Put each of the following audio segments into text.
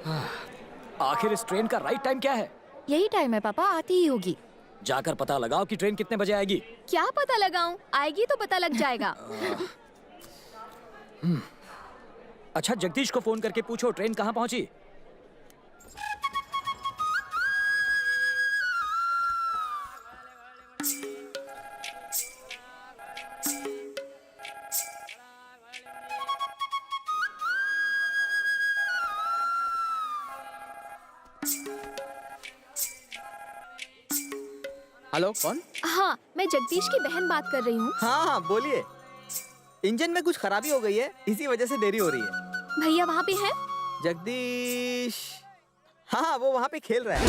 आखिर इस ट्रेन का राइट टाइम क्या है? यही टाइम है पापा, आती ही होगी। जाकर पता लगाओ कि ट्रेन कितने बजे आएगी। क्या पता लगाऊं? आएगी तो पता लग जाएगा। अच्छा, जगदीश को फोन करके पूछो ट्रेन कहाँ पहुंची। हेलो, कौन? हाँ, मैं जगदीश की बहन बात कर रही हूँ। हाँ हाँ, बोलिए। इंजन में कुछ खराबी हो गई है, इसी वजह से देरी हो रही है। भैया वहाँ पे हैं? जगदीश, हाँ वो वहाँ पे खेल रहा है।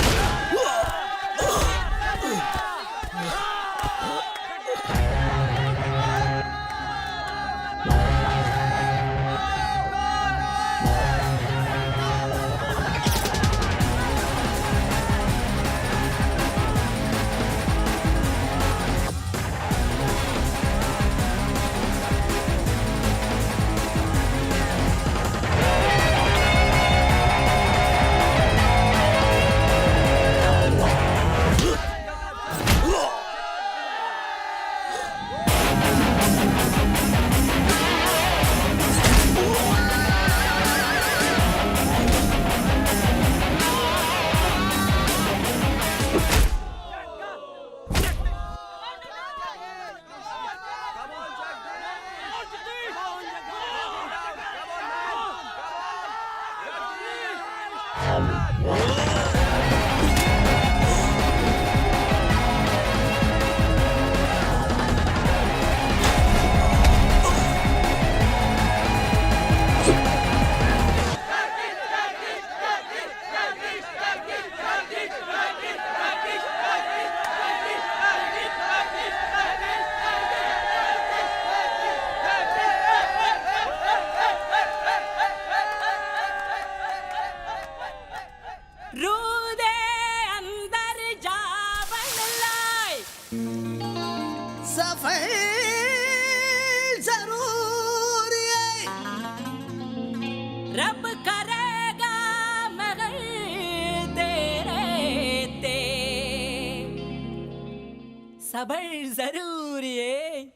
सबर जरूरी है।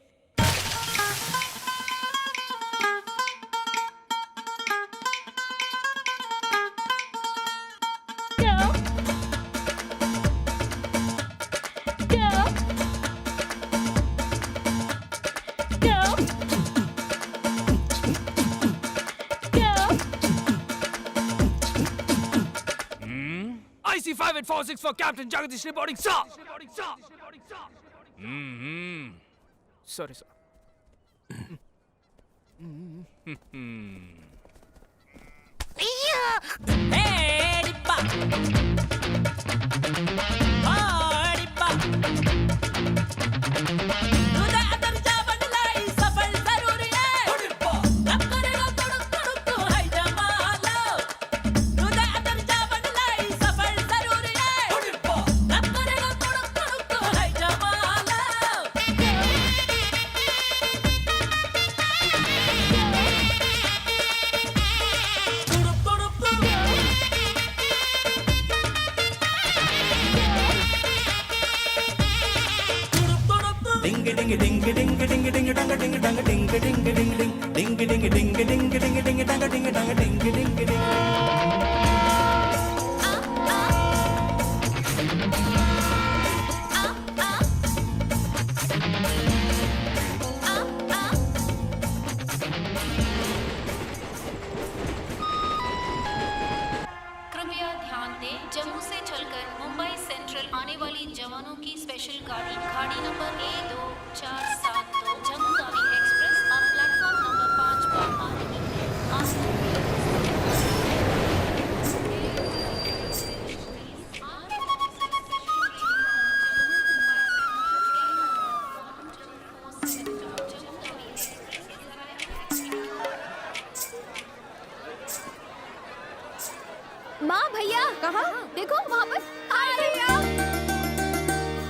IC5846 for Captain Jagadish reporting, sir. Sorry, sir. Hey, Dippa. Oh, Dippa. दूध अंदर जा बनलाई सफल जरूरी है। रब करेगा तड़क तड़क तो है जमालो। दूध अंदर जा बनलाई सफल जरूरी है। रब करेगा तड़क तड़क तो है Jamalo. Ding ding ding ding ding ding ding dang ding dang ding ding ding ding ding ding ding ding ding ding ding dang ding dang ding ding ding कृपया ध्यान दें, जम्मू से चलकर मुंबई सेंट्रल आने वाली जवानों की स्पेशल गाड़ी number A2472 Jammu Tawi express अब प्लेटफॉर्म नंबर 5 पर आ रही है। माँ भैया कहाँ? देखो वहाँ पर। हाय भैया।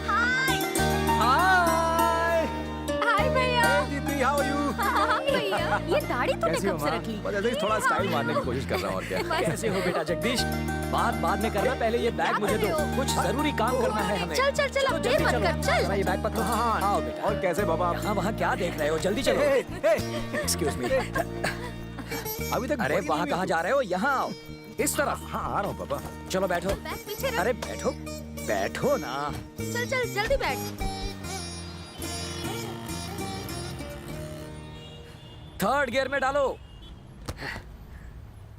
हाय। हाय हाय भैया। दीदी, हाउ आर यू? हाँ भैया, ये दाढ़ी तूने कब से रख ली? बस ऐसे ही थोड़ा स्टाइल मारने की कोशिश कर रहा हूँ और क्या। कैसे हो बेटा जगदीश? बाद में करना, पहले ये बैग मुझे दो, कुछ जरूरी काम करना है हमें। चल चल चल, अब देर जल्दी मत चलो। कर, चल। जरा ये बैग पकड़ो। हाँ आओ बेटा। और कैसे बाबा आप? हाँ वहाँ क्या देख रहे हो, जल्दी चलो। Excuse me. अभी तक अरे वहाँ कहाँ जा रहे हो, यहाँ आओ, इस तरफ। हाँ आ रहा हूँ पापा। चलो बैठो। बैग पीछे रख। अरे बैठो बैठो ना। चल चल जल्दी बैठ। थर्ड गियर में डालो।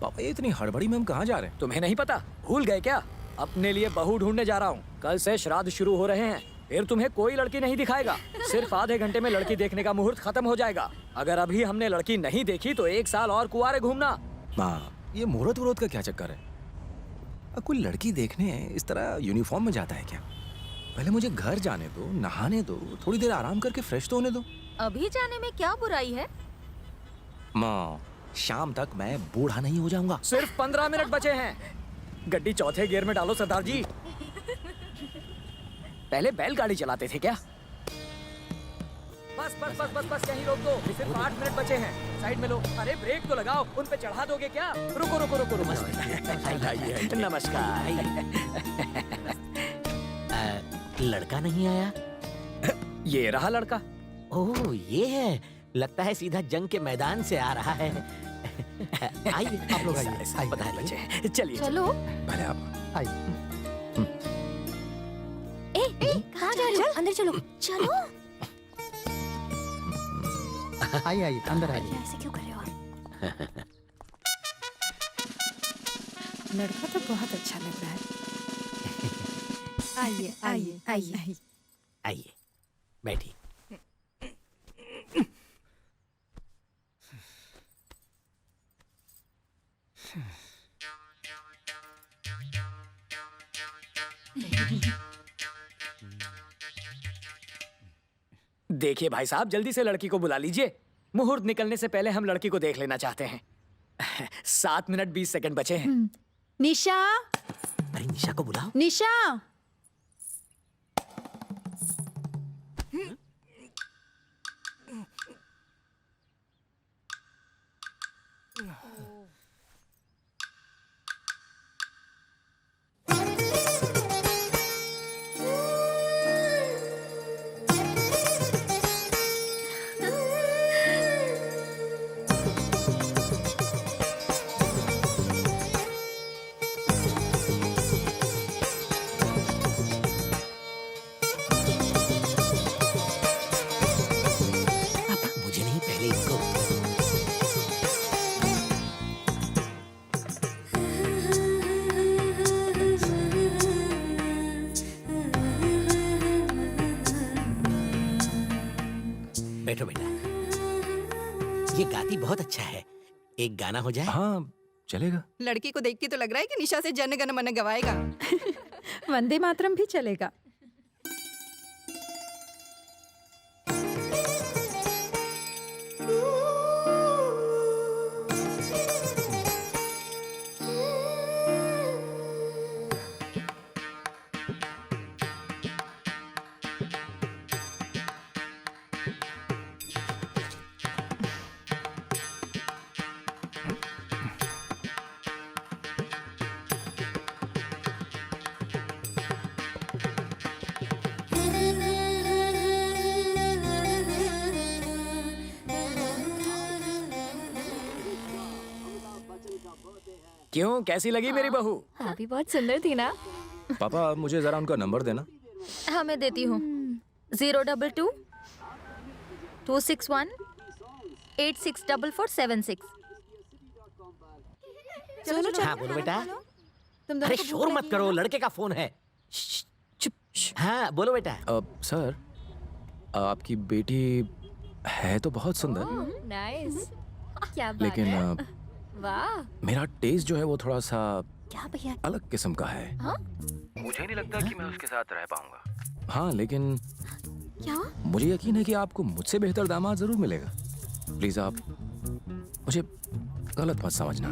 पापा ये इतनी हड़बड़ी में हम कहाँ जा रहे हैं? तुम्हें नहीं पता, भूल गए क्या? अपने लिए बहू ढूंढने जा रहा हूँ। कल से श्राद्ध शुरू हो रहे हैं, फिर तुम्हें कोई लड़की नहीं दिखाएगा। सिर्फ आधे घंटे में लड़की देखने का मुहूर्त खत्म हो जाएगा। अगर अभी हमने लड़की नहीं देखी तो 1 साल और कुंवारे घूमना। माँ ये मुहूर्त वुहूर्त का क्या चक्कर है? कोई लड़की देखने इस तरह यूनिफॉर्म में जाता है क्या? पहले मुझे घर जाने दो, नहाने दो, थोड़ी देर आराम करके फ्रेश तो होने दो। अभी जाने में क्या बुराई है? माँ शाम तक मैं बूढ़ा नहीं हो जाऊंगा। सिर्फ 15 मिनट बचे हैं। गड्डी चौथे गियर में डालो सरदार जी। पहले बैलगाड़ी चलाते थे क्या? बस बस बस बस बस यहीं रोक दो, सिर्फ 8 मिनट बचे हैं। साइड में लो। अरे ब्रेक तो लगाओ, उन पे चढ़ा दोगे क्या? रुको रुको रुको रुको। नमस्कार। लड़का नहीं आया? ये रहा लड़का। ओह ये है, लगता है सीधा जंग के मैदान से आ रहा है। आइए आप लोग आइए, बताए बच्चे। चलिए चलो। पहले आप ए कहाँ जा रहे हो? अंदर चलो। चलो। आइए अंदर आइए। ऐसे क्यों कर रहे हो आप? लड़का तो बहुत अच्छा लग रहा है। आइए आइए आइए। आइए बैठिए। देखिए भाई साहब, जल्दी से लड़की को बुला लीजिए। मुहूर्त निकलने से पहले हम लड़की को देख लेना चाहते हैं। 7 मिनट 20 सेकंड बचे हैं। निशा, अरे निशा को बुलाओ। निशा। मुझे नहीं, पहले इसको। बैठो बेटा। ये गाती बहुत अच्छा है, एक गाना हो जाए। हाँ चलेगा। लड़की को देख के तो लग रहा है कि निशा से जन गण मन गवाएगा। वंदे मातरम भी चलेगा। क्यों, कैसी लगी मेरी बहू? भाभी बहुत सुंदर थी ना? पापा मुझे जरा उनका नंबर देना। हाँ मैं देती हूँ। 022 261 864476। चलो चलो। हाँ बोलो बेटा। तुम दोनों अरे को भूख शोर मत लगी करो, है? लड़के का फोन है। हाँ बोलो बेटा। सर आपकी बेटी है तो बहुत सुंदर, नाइस। क्या बात लेकिन है? वाह। मेरा टेस्ट जो है वो थोड़ा सा क्या भैया? अलग किस्म का है। हाँ? मुझे नहीं लगता कि मैं उसके साथ रह पाऊंगा। हाँ लेकिन क्या? मुझे यकीन है कि आपको मुझसे बेहतर दामाद जरूर मिलेगा। प्लीज आप मुझे गलत मत समझना।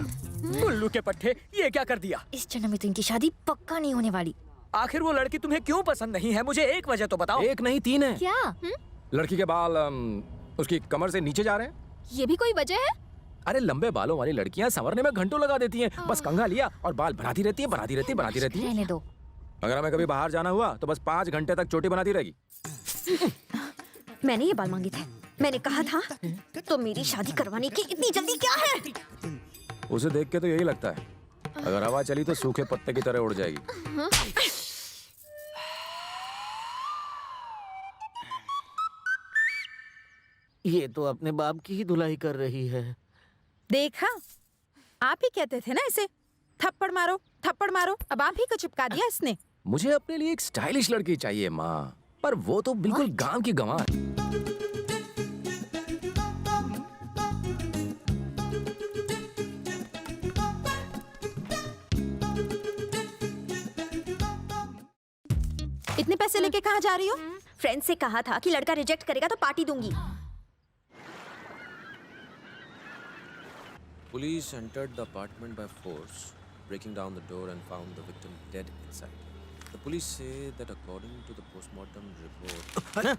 उल्लू के पट्टे, ये क्या कर दिया? इस जन्म में तो इनकी शादी पक्का नहीं होने वाली। आखिर वो लड़की तुम्हें क्यों पसंद नहीं है? मुझे एक वजह तो बताओ। एक नहीं 3 है। क्या? लड़की के बाल उसकी कमर से नीचे जा रहे हैं, ये भी कोई वजह है? अरे लंबे बालों वाली लड़कियां संवरने में घंटों लगा देती हैं। बस कंघा लिया और बाल बनाती रहती है, बनाती रहती है, बनाती रहती है। रहने दो। अगर हमें कभी बाहर जाना हुआ तो बस 5 घंटे तक चोटी बनाती रहेगी। मैंने ये बाल मांगे थे, मैंने कहा था। तो मेरी शादी करवाने की इतनी जल्दी क्या है? उसे देख के तो यही लगता है, अगर हवा चली तो सूखे पत्ते की तरह उड़ जाएगी। ये तो अपने बाप की ही धुलाई कर रही है। देखा, आप ही कहते थे ना इसे थप्पड़ मारो थप्पड़ मारो, अब आप ही को चिपका दिया इसने। मुझे अपने लिए एक स्टाइलिश लड़की चाहिए माँ, पर वो तो बिल्कुल गांव की गंवार। इतने पैसे लेके कहाँ जा रही हो? फ्रेंड से कहा था कि लड़का रिजेक्ट करेगा तो पार्टी दूंगी। Police entered the apartment by force, breaking down the door and found the victim dead inside. The police say that according to the postmortem report...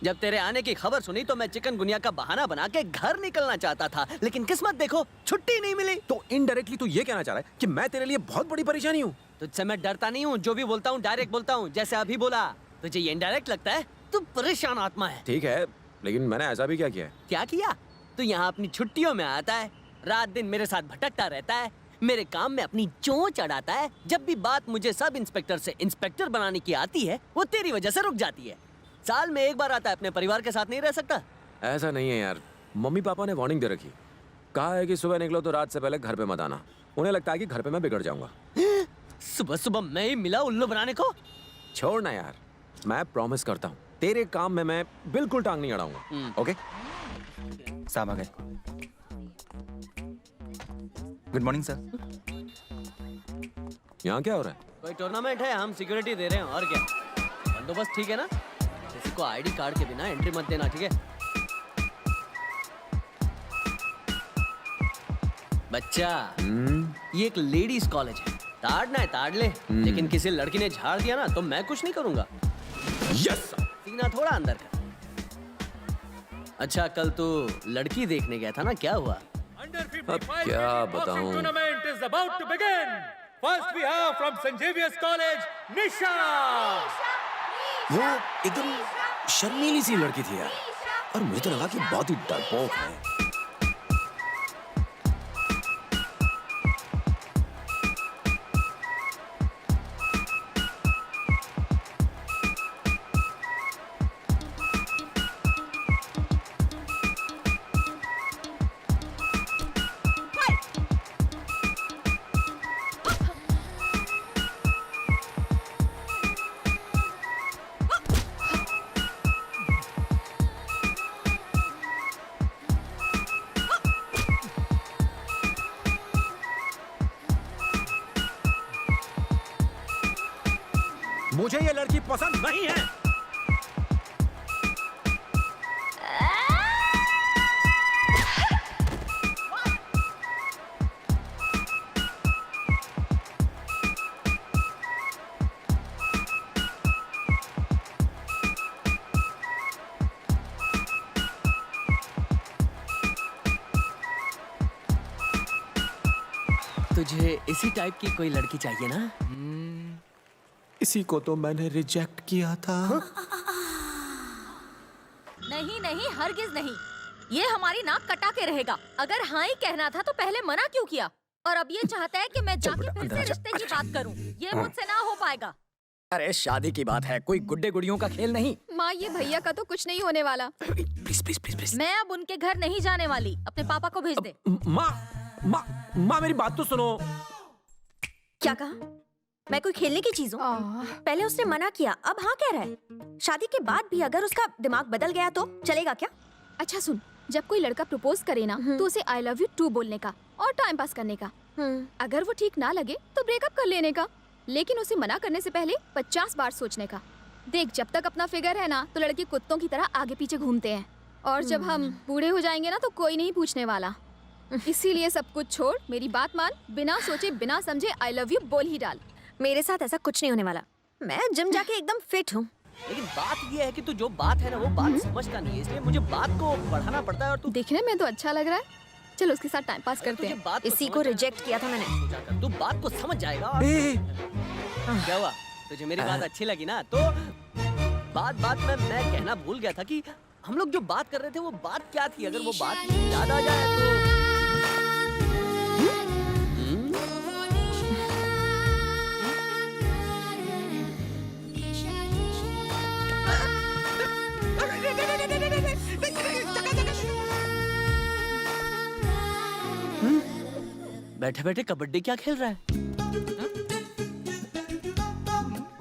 जब तेरे आने की खबर सुनी तो मैं चिकनगुनिया का बहाना बना के घर निकलना चाहता था, लेकिन किस्मत देखो छुट्टी नहीं मिली। तो इनडायरेक्टली तू ये कहना चाह रहा है कि मैं तेरे लिए बहुत बड़ी परेशानी हूँ? तुझसे मैं डरता नहीं हूँ, जो भी बोलता हूँ डायरेक्ट बोलता हूँ, जैसे अभी बोला। तुझे ये इनडायरेक्ट लगता है? तू परेशान आत्मा है। ठीक है, लेकिन मैंने ऐसा भी क्या किया है? क्या किया? तू यहाँ अपनी छुट्टियों में आता है, रात दिन मेरे साथ भटकता रहता है, मेरे काम में अपनी चोंच अड़ाता है। जब भी बात मुझे सब इंस्पेक्टर से इंस्पेक्टर बनाने की आती है, वो तेरी वजह से रुक जाती है। साल में एक बार आता है, अपने परिवार के साथ नहीं रह सकता। ऐसा नहीं है यार, मम्मी पापा ने वार्निंग दे रखी, कहा है कि सुबह निकलो तो रात से पहले घर पे मत आना। उन्हें लगता है कि घर पे मैं बिगड़ जाऊंगा। सुबह सुबह मैं ही मिला उल्लू बनाने को। छोड़ ना यार, मैं प्रॉमिस करता हूँ तेरे काम में मैं बिल्कुल टांग नहीं अड़ाऊंगा। ओके? साहब आ गए। Good morning sir. यहाँ क्या हो रहा है? कोई टूर्नामेंट है, हम सिक्योरिटी दे रहे हैं, और क्या। बंदोबस्त ठीक है ना? किसी को आईडी कार्ड के बिना एंट्री मत देना, ठीक है? बच्चा, ये एक लेडीज कॉलेज है, ताड़ना है ताड़ ले, लेकिन किसी लड़की ने झाड़ दिया ना तो मैं कुछ नहीं करूंगा। Yes sir. सीना थोड़ा अंदर कर। अच्छा, कल तू लड़की देखने गया था ना, क्या हुआ? अब क्या बताऊं? Tournament is about to begin. First we have from St. Xavier's College, Nisha. वो एकदम शर्मीली सी लड़की थी यार, और मुझे तो लगा कि बहुत ही डरपोक है। मुझे ये लड़की पसंद नहीं है। तुझे इसी टाइप की कोई लड़की चाहिए ना? इसी को तो मैंने रिजेक्ट किया था। नहीं नहीं, हरगिज नहीं। ये हमारी नाक कटा के रहेगा। अगर हाँ ही कहना था तो पहले मना क्यों किया? और अब ये चाहता है कि मैं जाके फिर से रिश्ते की बात करूं। ये मुझसे ना हो पाएगा। अरे शादी की बात है, कोई गुड्डे गुड़ियों का खेल नहीं। माँ, ये भैया का तो कुछ नहीं होने वाला। Please please please please. मैं अब उनके घर नहीं जाने वाली। अपने पापा को भेज दे। माँ मेरी बात तो सुनो। क्या कहा? मैं कोई खेलने की चीज हूँ? पहले उसने मना किया, अब हाँ कह रहा है। शादी के बाद भी अगर उसका दिमाग बदल गया तो चलेगा क्या? अच्छा सुन, जब कोई लड़का प्रपोज करे ना तो उसे आई लव यू टू बोलने का और टाइम पास करने का। अगर वो ठीक ना लगे तो ब्रेकअप कर लेने का, लेकिन उसे मना करने से पहले 50 बार सोचने का। देख, जब तक अपना फिगर है ना तो लड़के कुत्तों की तरह आगे पीछे घूमते हैं, और जब हम बूढ़े हो जाएंगे ना तो कोई नहीं पूछने वाला। इसीलिए सब कुछ छोड़, मेरी बात मान, बिना सोचे बिना समझे आई लव यू बोल ही डाल। मेरे साथ ऐसा कुछ नहीं होने वाला। मैं जिम जाके एकदम फिट हूँ। लेकिन बात ये है कि तू जो बात है ना वो बात समझता नहीं है, इसलिए मुझे बात को बढ़ाना पड़ता है और तू देखने में तो अच्छा लग रहा है, चलो उसके साथ टाइम पास करते हैं। बात इसी को रिजेक्ट किया था मैंने। तू बात को समझ जाएगा और क्या हुआ, तुझे मेरी बात अच्छी लगी ना? तो बात में मैं कहना भूल गया था कि हम लोग जो बात कर रहे थे वो बात क्या थी, अगर वो बात याद आ जाए तो बैठे बैठे कबड्डी क्या खेल रहा है?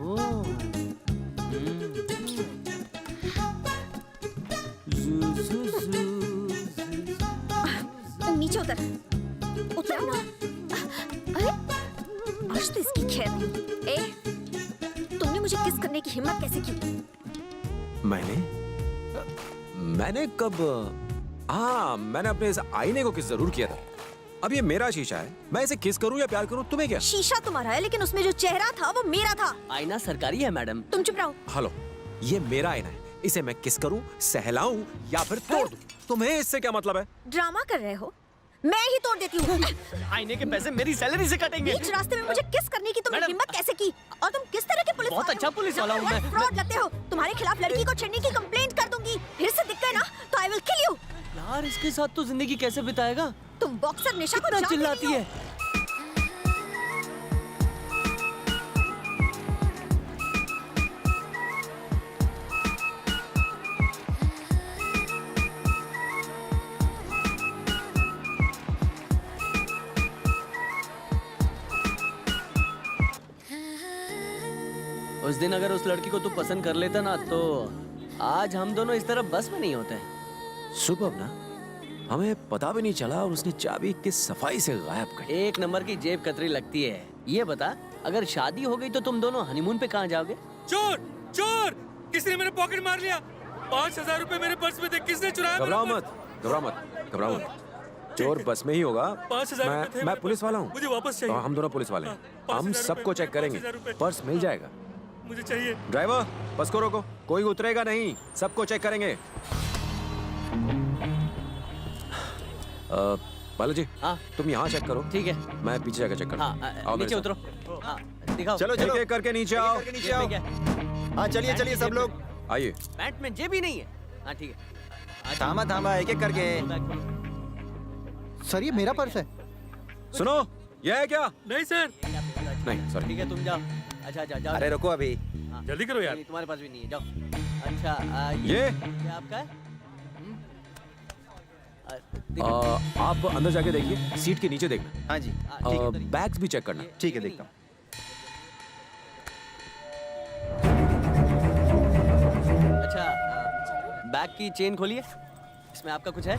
ओह, नीचे उतर ना। अरे आज तो इसकी खैर नहीं। तुमने मुझे किस करने की हिम्मत कैसे की? मैंने कब? हाँ, मैंने अपने इस आईने को किस जरूर किया था। अब ये मेरा शीशा है, मैं इसे किस करूं या प्यार करूं, तुम्हें क्या? शीशा तुम्हारा है लेकिन उसमें जो चेहरा था वो मेरा था। आईना सरकारी है मैडम। तुम चुप रहो। हेलो, ये मेरा आईना है, इसे मैं किस करूं, सहलाऊं या फिर तोड़ दूं? तुम्हें इससे क्या मतलब है? ड्रामा कर रहे हो? मैं ही तोड़ देती हूँ। आईने के पैसे मेरी सैलरी से कटेंगे। बीच रास्ते में मुझे किस करने की तुमने हिम्मत कैसे की? और तुम किस तरह के पुलिस? बहुत अच्छा पुलिस वाला हूँ मैं। फ्रॉड लगते हो। तुम्हारे खिलाफ लड़की को छेड़ने की कंप्लेंट कर दूंगी। फिर से दिख गए ना तो आई विल किल यू। यार इसके साथ तो जिंदगी कैसे बिताएगा? तुम बॉक्सर निशा को जानती चिल्लाती नहीं हो। है। उस दिन अगर उस लड़की को तू पसंद कर लेता ना तो आज हम दोनों इस तरह बस में नहीं होते। सुबह ना हमें पता भी नहीं चला और उसने चाबी किस सफाई से गायब कर। एक नंबर की जेब कतरी लगती है। ये बता, अगर शादी हो गई तो तुम दोनों हनीमून पे कहाँ जाओगे? चोर चोर, किसी ने मेरा पॉकेट मार लिया। 5,000 रुपए मेरे पर्स में थे, किसने चुराया? घबराओ मत। चोर बस में ही होगा। 5,000 रुपए थे मैं पुलिस वाला हूँ। मुझे वापस चाहिए। हम दोनों पुलिस वाले हैं। 5,000 हम सबको रुपए, चेक करेंगे, 5,000 रुपए। पर्स मिल जाएगा। मुझे चाहिए। ड्राइवर, बस को रोको, कोई उतरेगा नहीं, सबको चेक करेंगे। बालाजी, हाँ तुम यहाँ चेक करो। ठीक है, मैं पीछे जाकर चेक करूँ। हाँ नीचे उतरो। हाँ दिखाओ। चलो एक एक करके नीचे आओ। हाँ चलिए चलिए सब लोग आइए। पैंट में जेब ही नहीं है। हाँ ठीक है। थामा एक एक करके। सर ये मेरा पर्स है। सुनो, ये है क्या? नहीं सर। नहीं सॉरी। ठीक है तुम जाओ। अच्छा जाओ। अरे रुको अभी। जल्दी करो यार। तुम्हारे पास भी नहीं है, जाओ। अच्छा ये आपका है? आप अंदर जाके देखिए, सीट के नीचे देखना। हाँ जी बैग्स भी चेक करना। ठीक है, देखता हूँ। अच्छा बैग की चेन खोलिए, इसमें आपका कुछ है?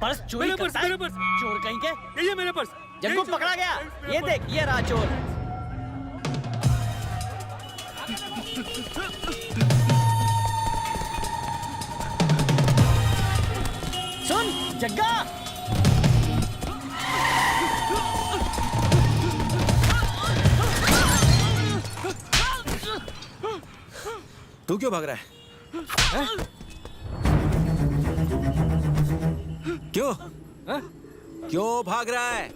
पर्स चोरी करता है? चोर कहीं के? ये मेरा पर्स। जग्गू पकड़ा गया। ये देख, ये रहा चोर। सुन जग्गा, तू क्यों भाग रहा है? क्यों? क्यों भाग रहा है?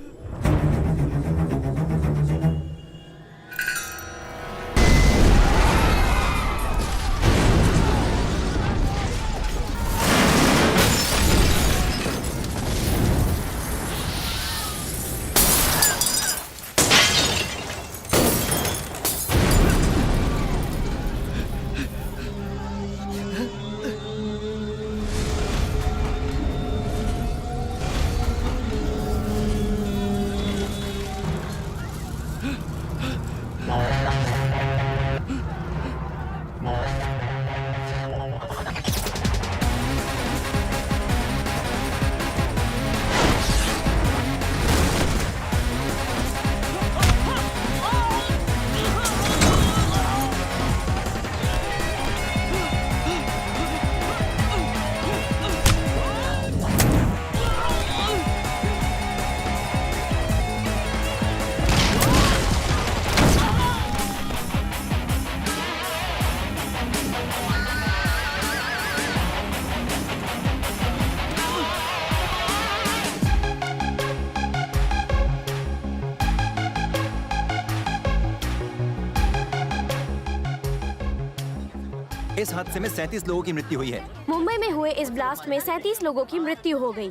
इस हादसे में 37 लोगों की मृत्यु हुई है। मुंबई में हुए इस ब्लास्ट में 37 लोगों की मृत्यु हो गई।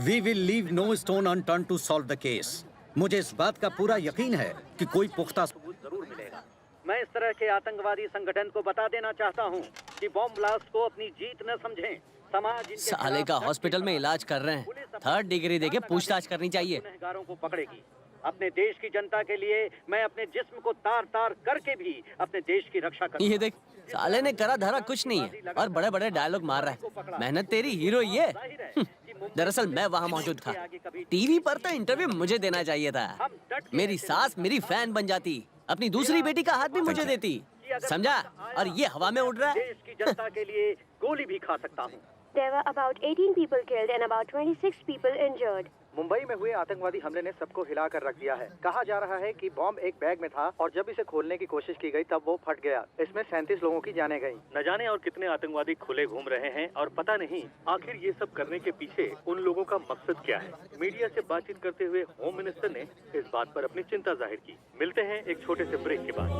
We will leave no stone unturned to solve the case. मुझे इस बात का पूरा यकीन है कि कोई पुख्ता सबूत जरूर मिलेगा। मैं इस तरह के आतंकवादी संगठन को बता देना चाहता हूँ कि बॉम्ब ब्लास्ट को अपनी जीत न समझें। समाज इनके साले का हॉस्पिटल में इलाज कर रहे हैं, 3rd डिग्री देके पूछताछ करनी चाहिए। गुनहगारों को पकड़ेगी। अपने देश की जनता के लिए मैं अपने जिस्म को तार तार करके भी अपने देश की रक्षा करूंगा। ये देख, साले ने करा धरा कुछ नहीं है और बड़े बड़े डायलॉग मार रहा है। मेहनत तेरी हीरो ये। दरअसल मैं वहाँ मौजूद था। टीवी पर तो इंटरव्यू मुझे देना चाहिए था। मेरी सास मेरी फैन बन जाती, अपनी दूसरी बेटी का हाथ भी मुझे देती, समझा? और ये हवा में उड़ रहा है। देश की जनता के लिए गोली भी खा सकता हूँ। There were about 18 people killed and about 26 people injured. Mumbai में हुए आतंकवादी हमले ने सबको हिला कर रख दिया है। कहा जा रहा है कि बॉम्ब एक बैग में था और जब इसे खोलने की कोशिश की गई तब वो फट गया। इसमें 37 लोगों की जानें गईं। न जाने और कितने आतंकवादी खुले घूम रहे हैं और पता नहीं आखिर ये सब करने के पीछे उन लोगों का मकसद क्या है। मीडिया से बातचीत करते हुए होम मिनिस्टर ने इस बात पर अपनी चिंता जाहिर की। मिलते हैं एक छोटे से ब्रेक के बाद।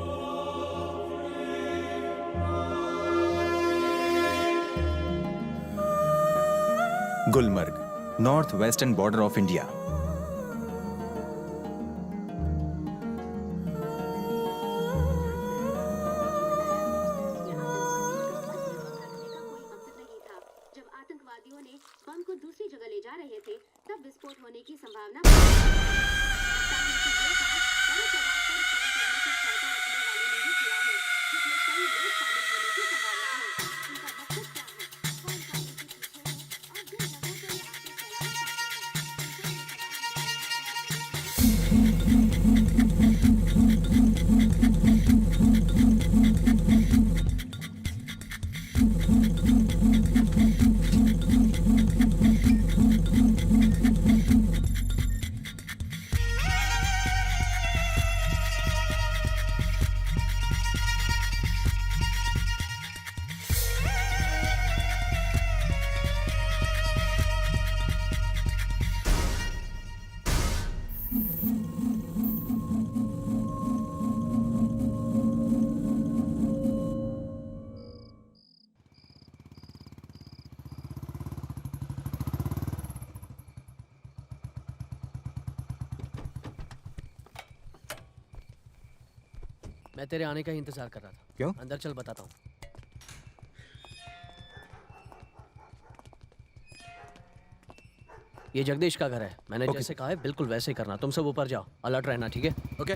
Gulmarg, north western border of India. जब आतंकवादियों ने बम को दूसरी जगह ले जा रहे थे तब विस्फोट होने की संभावना मैं तेरे आने का ही इंतजार कर रहा था। क्यों? अंदर चल, बताता हूँ। ये जगदीश का घर है। मैंने जैसे कहा है बिल्कुल वैसे ही करना। तुम सब ऊपर जाओ, अलर्ट रहना, ठीक है? ओके।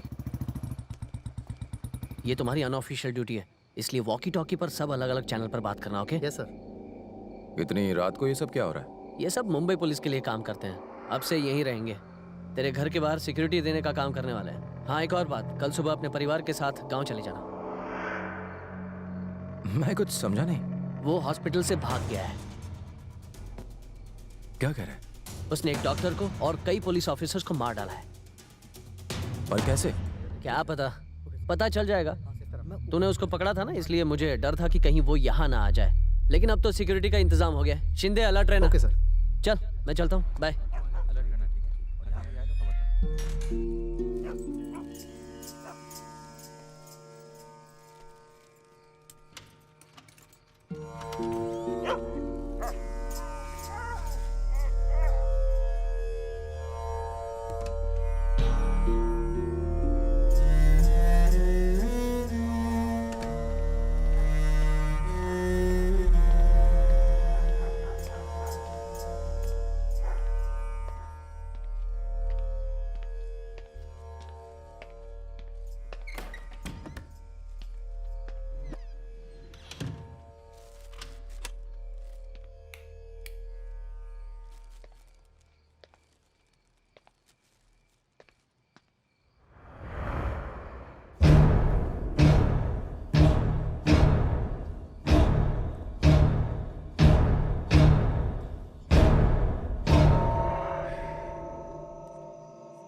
ये तुम्हारी अनऑफिशियल ड्यूटी है, इसलिए वॉकी टॉकी पर सब अलग अलग चैनल पर बात करना। ओके? Yes sir. इतनी रात को ये सब क्या हो रहा है? ये सब मुंबई पुलिस के लिए काम करते हैं। अब से यहीं रहेंगे। तेरे घर के बाहर सिक्योरिटी देने का काम करने वाले हैं। हाँ, एक और बात, कल सुबह अपने परिवार के साथ गांव चले जाना। मैं कुछ समझा नहीं। वो हॉस्पिटल से भाग गया है। क्या कह रहा है? उसने एक डॉक्टर को और कई पुलिस ऑफिसर्स को मार डाला है। पर कैसे? क्या पता चल जाएगा। तूने उसको पकड़ा था ना, इसलिए मुझे डर था कि कहीं वो यहाँ ना आ जाए। लेकिन अब तो सिक्योरिटी का इंतजाम हो गया है। शिंदे, अलर्ट रहना। Okay sir. चल, मैं चलता हूँ, बाय।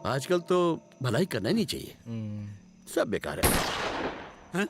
आजकल तो भलाई करना ही नहीं चाहिए, सब बेकार है। हाँ?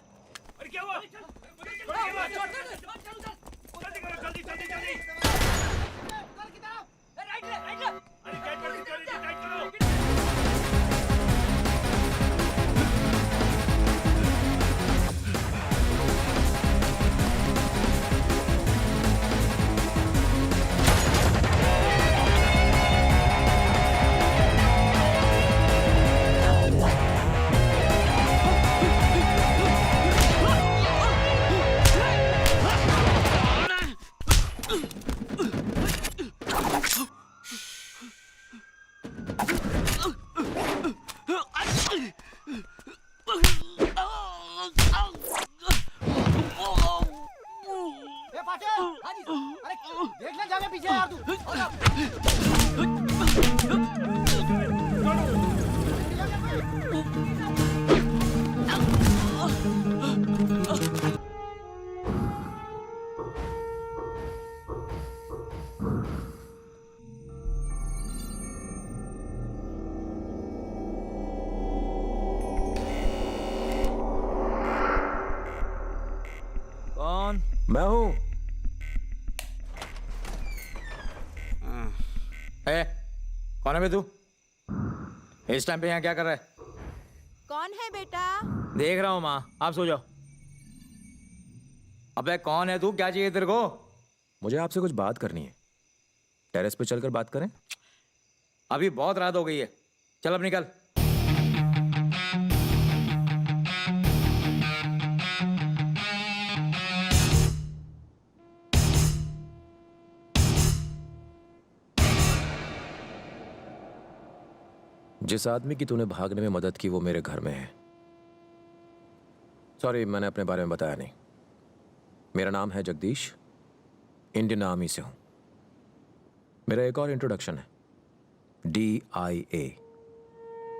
कौन? मैं हूं। ए, कौन है बे तू? इस टाइम पे यहाँ क्या कर रहा है? कौन है बेटा? देख रहा हूँ माँ, आप सो जाओ। अबे कौन है तू? क्या चाहिए तेरे को? मुझे आपसे कुछ बात करनी है। टेरेस पे चलकर बात करें? अभी बहुत रात हो गई है, चल अब निकल। जिस आदमी की तूने भागने में मदद की वो मेरे घर में है। सॉरी, मैंने अपने बारे में बताया नहीं। मेरा नाम है जगदीश, इंडियन आर्मी से हूं। मेरा एक और इंट्रोडक्शन है, DIA,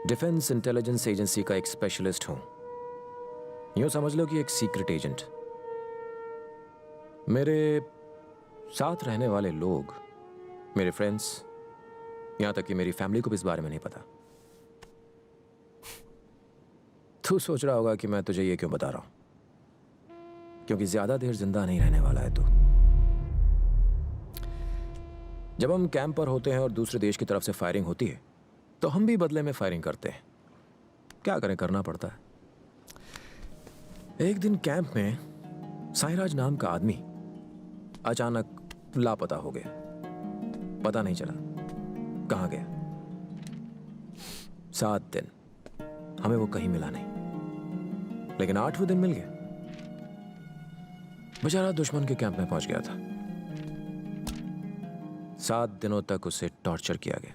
डिफेंस इंटेलिजेंस एजेंसी का एक स्पेशलिस्ट हूं। यूं समझ लो कि एक सीक्रेट एजेंट। मेरे साथ रहने वाले लोग, मेरे फ्रेंड्स, यहां तक कि मेरी फैमिली को भी इस बारे में नहीं पता। तू सोच रहा होगा कि मैं तुझे ये क्यों बता रहा हूं, क्योंकि ज्यादा देर जिंदा नहीं रहने वाला है तू। जब हम कैंप पर होते हैं और दूसरे देश की तरफ से फायरिंग होती है तो हम भी बदले में फायरिंग करते हैं। क्या करें, करना पड़ता है। एक दिन कैंप में साईराज नाम का आदमी अचानक लापता हो गया। पता नहीं चला कहां गया। 7 दिन हमें वो कहीं मिला नहीं, लेकिन 8वें दिन मिल गया। बेचारा दुश्मन के कैंप में पहुंच गया था। 7 दिनों तक उसे टॉर्चर किया गया,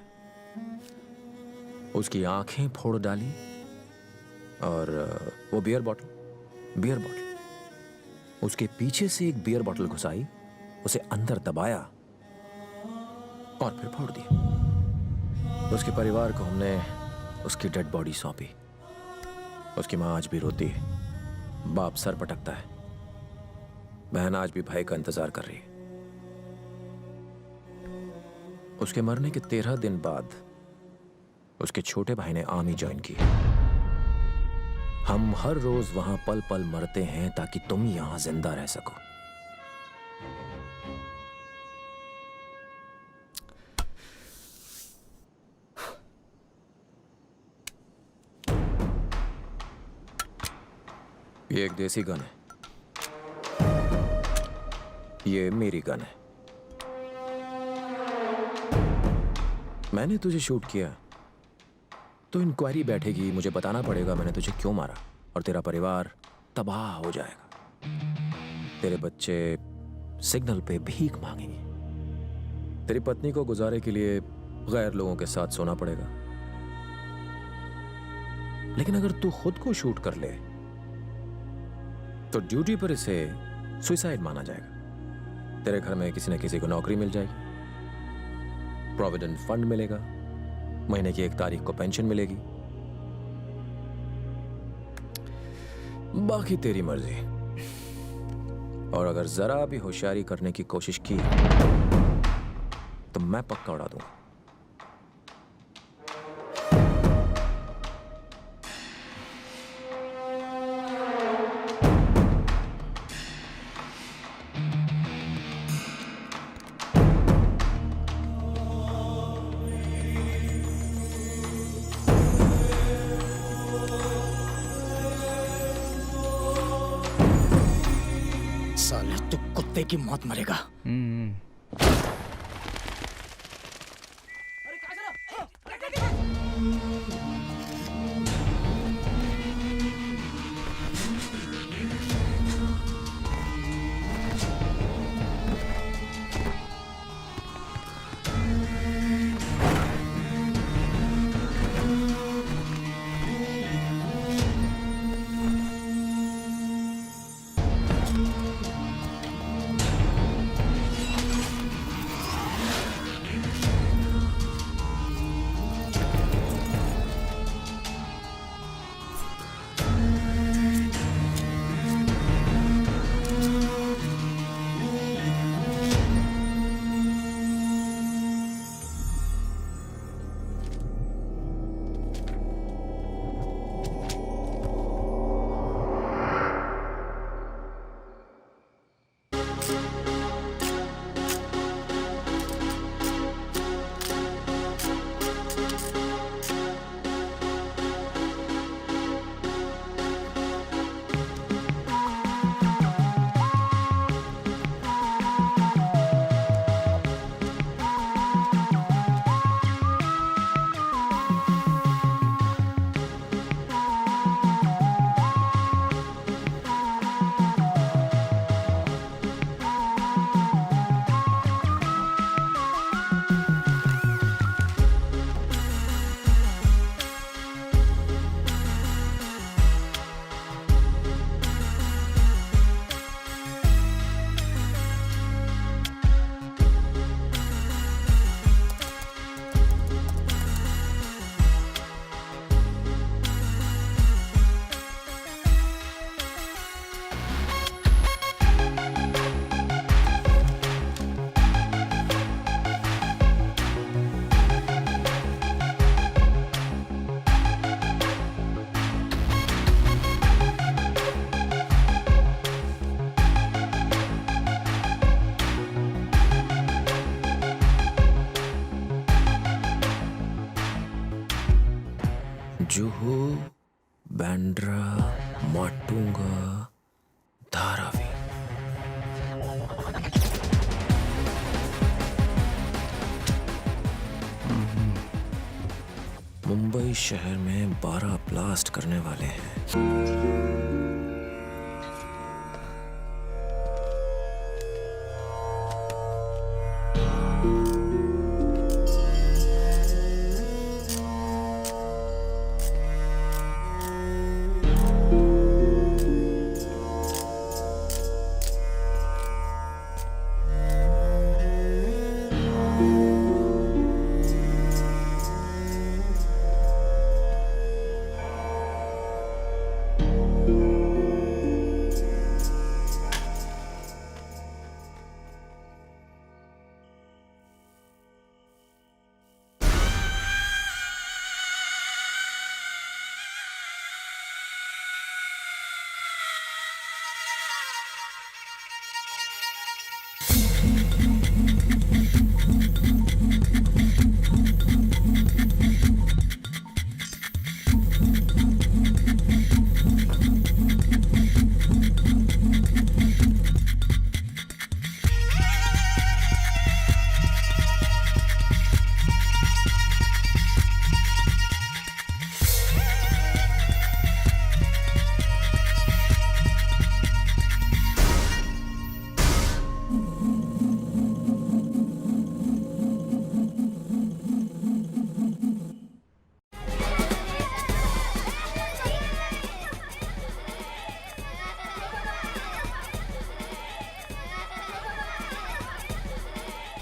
उसकी आंखें फोड़ डाली और वो बियर बॉटल उसके पीछे से एक बियर बॉटल घुसाई, उसे अंदर दबाया और फिर फोड़ दिया। उसके परिवार को हमने उसकी डेड बॉडी सौंपी। उसकी मां आज भी रोती है, बाप सर पटकता है, बहन आज भी भाई का इंतजार कर रही है। उसके मरने के 13 दिन बाद उसके छोटे भाई ने आर्मी ज्वाइन की। हम हर रोज वहां पल पल मरते हैं ताकि तुम यहां जिंदा रह सको। ये एक देसी गन है, ये मेरी गन है। मैंने तुझे शूट किया तो इंक्वायरी बैठेगी, मुझे बताना पड़ेगा मैंने तुझे क्यों मारा, और तेरा परिवार तबाह हो जाएगा। तेरे बच्चे सिग्नल पे भीख मांगेंगे। तेरी पत्नी को गुजारे के लिए गैर लोगों के साथ सोना पड़ेगा। लेकिन अगर तू खुद को शूट कर ले तो ड्यूटी पर इसे सुसाइड माना जाएगा। तेरे घर में किसी न किसी को नौकरी मिल जाएगी, प्रोविडेंट फंड मिलेगा, महीने की 1 तारीख को पेंशन मिलेगी। बाकी तेरी मर्जी। और अगर जरा भी होशियारी करने की कोशिश की तो मैं पक्का उड़ा दूंगा। साले तू कुत्ते की मौत मरेगा। बैंड्रा, माटुंगा, धारावी। मुंबई शहर में 12 ब्लास्ट करने वाले हैं।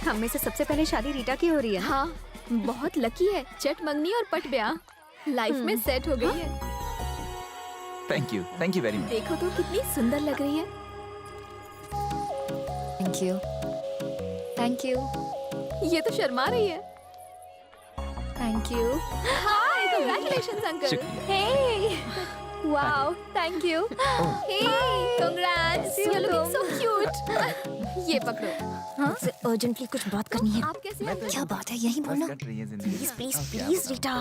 हम में से सबसे पहले शादी रीटा की हो रही है। हाँ, बहुत लकी है। चट मंगनी और पट ब्याह लाइफ में सेट हो गई है। Thank you very much. देखो तो कितनी सुंदर लग रही है। Thank you. ये तो शर्मा रही है। Thank you. Hi, congratulations uncle. Hey, wow, thank you. Hey, congrats, you looking so cute. ये पकड़ो। हाँ? अर्जेंटली कुछ बात करनी है। आप कैसे हैं? क्या बात है, यही बोलना। Please please please Rita,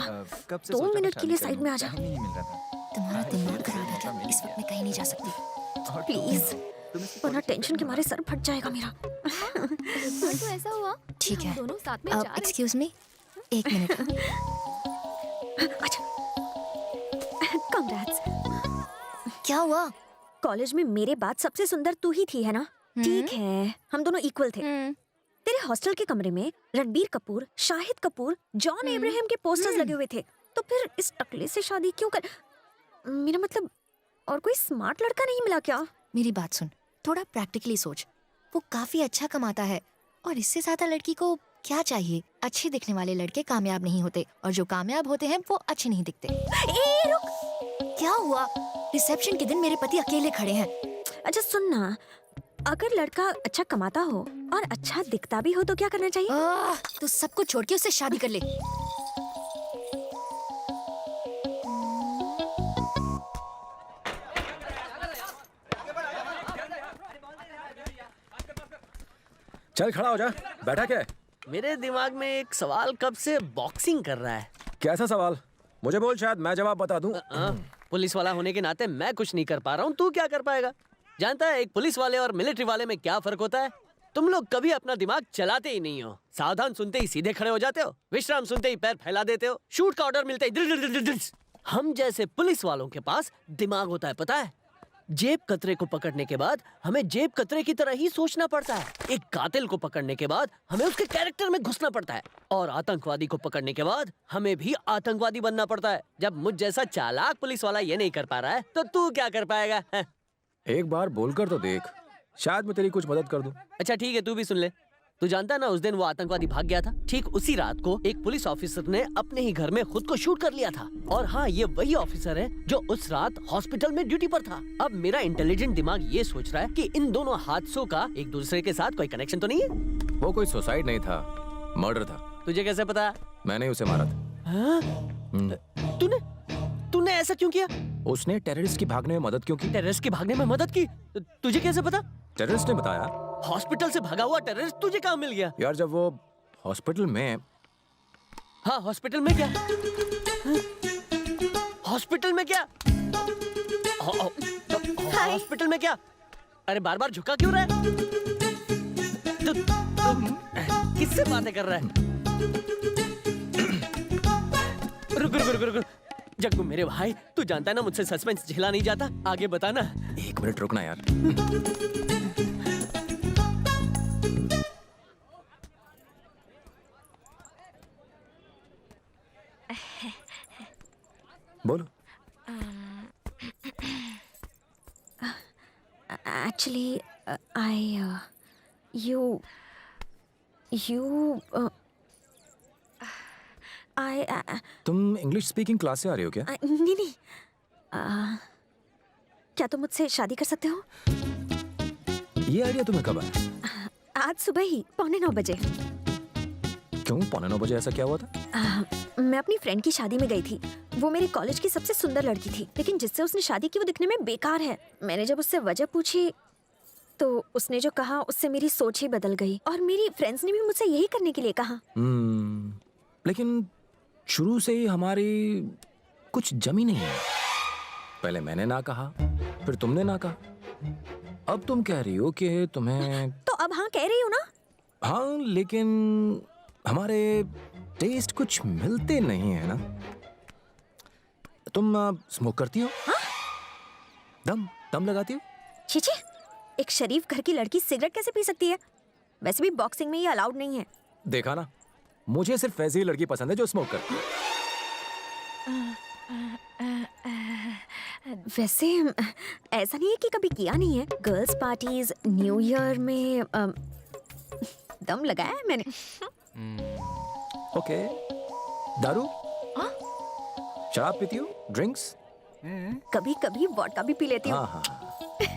2 minute के लिए साइड में आ जा। तुम्हारा दिमाग खराब है क्या? इस वक्त मैं कहीं नहीं जा सकती। प्लीज, वरना टेंशन के मारे सर फट जाएगा मेरा। तो ऐसा हुआ। ठीक है। दोनों साथ में जा रहे हैं। Excuse me, 1 minute. अच्छा, कांग्रेट्स। क्या हुआ? कॉलेज में मेरे बाद सबसे सुंदर तू ही थी, है ना? ठीक है, हम दोनों इक्वल थे। तेरे हॉस्टल के कमरे में रणबीर कपूर, शाहिद कपूर, जॉन अब्राहम के पोस्टर्स लगे हुए थे। तो फिर इस टकले से शादी क्यों कर? मेरा मतलब, और कोई स्मार्ट लड़का नहीं मिला क्या? मेरी बात सुन, थोड़ा प्रैक्टिकली सोच। वो काफी अच्छा कमाता है और इससे ज्यादा लड़की को क्या चाहिए? अच्छे दिखने वाले लड़के कामयाब नहीं होते और जो कामयाब होते हैं वो अच्छे नहीं दिखते। ए रुक, क्या हुआ? रिसेप्शन के दिन मेरे पति अकेले खड़े हैं। अच्छा सुन ना, अगर लड़का अच्छा कमाता हो और अच्छा दिखता भी हो तो क्या करना चाहिए? तो सब कुछ छोड़ के उससे शादी कर ले। चल खड़ा हो जा। बैठा क्या है? मेरे दिमाग में एक सवाल कब से बॉक्सिंग कर रहा है। कैसा सवाल? मुझे बोल, शायद मैं जवाब बता दूं। पुलिस वाला होने के नाते मैं कुछ नहीं कर पा रहा हूँ, तू क्या कर पाएगा? जानता है एक पुलिस वाले और मिलिट्री वाले में क्या फर्क होता है? तुम लोग कभी अपना दिमाग चलाते ही नहीं हो। सावधान सुनते ही सीधे खड़े हो जाते हो, विश्राम सुनते ही पैर फैला देते हो, शूट का ऑर्डर मिलते ही दिल दिल दिल दिल दिल। हम जैसे पुलिस वालों के पास दिमाग होता है, पता है? जेब कतरे को पकड़ने के बाद हमें जेब कतरे की तरह ही सोचना पड़ता है। एक कातिल को पकड़ने के बाद हमें उसके कैरेक्टर में घुसना पड़ता है, और आतंकवादी को पकड़ने के बाद हमें भी आतंकवादी बनना पड़ता है। जब मुझ जैसा चालाक पुलिस वाला ये नहीं कर पा रहा है तो तू क्या कर पाएगा? एक बार बोलकर तो देख, शायद मैं तेरी कुछ मदद कर दूं। अच्छा ठीक है, तू भी सुन ले। तू जानता है ना, उस दिन वो आतंकवादी भाग गया था। ठीक उसी रात को एक पुलिस ऑफिसर ने अपने ही घर में खुद को शूट कर लिया था। और हाँ, ये वही ऑफिसर है जो उस रात हॉस्पिटल में ड्यूटी पर था। अब मेरा इंटेलिजेंट दिमाग ये सोच रहा है कि इन दोनों हादसों का एक दूसरे के साथ कोई कनेक्शन तो नहीं है। वो कोई सुसाइड नहीं था, मर्डर था। तुझे कैसे पता? मैंने उसे मारा था। तूने ऐसा क्यों किया? उसने टेररिस्ट की भागने में मदद क्यों की? टेररिस्ट की भागने में मदद की? तुझे कैसे पता? टेररिस्ट ने बताया। हॉस्पिटल से भागा हुआ टेररिस्ट तुझे कहाँ मिल गया? यार जब वो हॉस्पिटल में। हाँ हॉस्पिटल में क्या? हॉस्पिटल में क्या? हॉस्पिटल में क्या? अरे बार बार झुका क्यों रहा है? तू किससे बातें कर रहा है? रुक रुक रुक रुक। जग्गू मेरे भाई, तू जानता है ना मुझसे सस्पेंस झेला नहीं जाता। आगे बताना। 1 मिनट रुकना यार। बोलो। Actually, you, तुम इंग्लिश स्पीकिंग क्लास से आ रही हो क्या? नहीं, क्या तुम मुझसे शादी कर सकते हो? ये आइडिया तुम्हें कब आया? आज सुबह ही 8:45 बजे। क्यों 8:45 बजे ऐसा क्या हुआ था? मैं अपनी फ्रेंड की शादी में गई थी। वो मेरे कॉलेज की सबसे सुंदर लड़की थी, लेकिन जिससे उसने शादी की वो दिखने में बेकार है। मैंने जब उससे वजह पूछी तो उसने जो कहा उससे मेरी सोच ही बदल गई, और मेरी फ्रेंड्स ने भी मुझसे यही करने के लिए कहा। लेकिन शुरू से ही हमारी कुछ जमी नहीं है। पहले मैंने ना कहा, फिर तुमने ना कहा, अब तुम कह रही हो कि तुम्हें। तो अब हाँ कह रही हो ना? हाँ, लेकिन हमारे टेस्ट कुछ मिलते नहीं है ना। तुम स्मोक करती हो? हाँ? दम लगाती हो? छीछी, एक शरीफ घर की लड़की सिगरेट कैसे पी सकती है? वैसे भी बॉक्सिंग में ये अलाउड नहीं है। देखा ना, मुझे सिर्फ ऐसी लड़की पसंद है जो स्मोक करती है। वैसे ऐसा नहीं है कि कभी किया नहीं है। गर्ल्स पार्टीज, न्यू ईयर में दम लगाया है मैंने। ओके। दारू? शराब पीती हो? ड्रिंक्स? कभी कभी वोडका भी पी लेती हूँ। हाँ।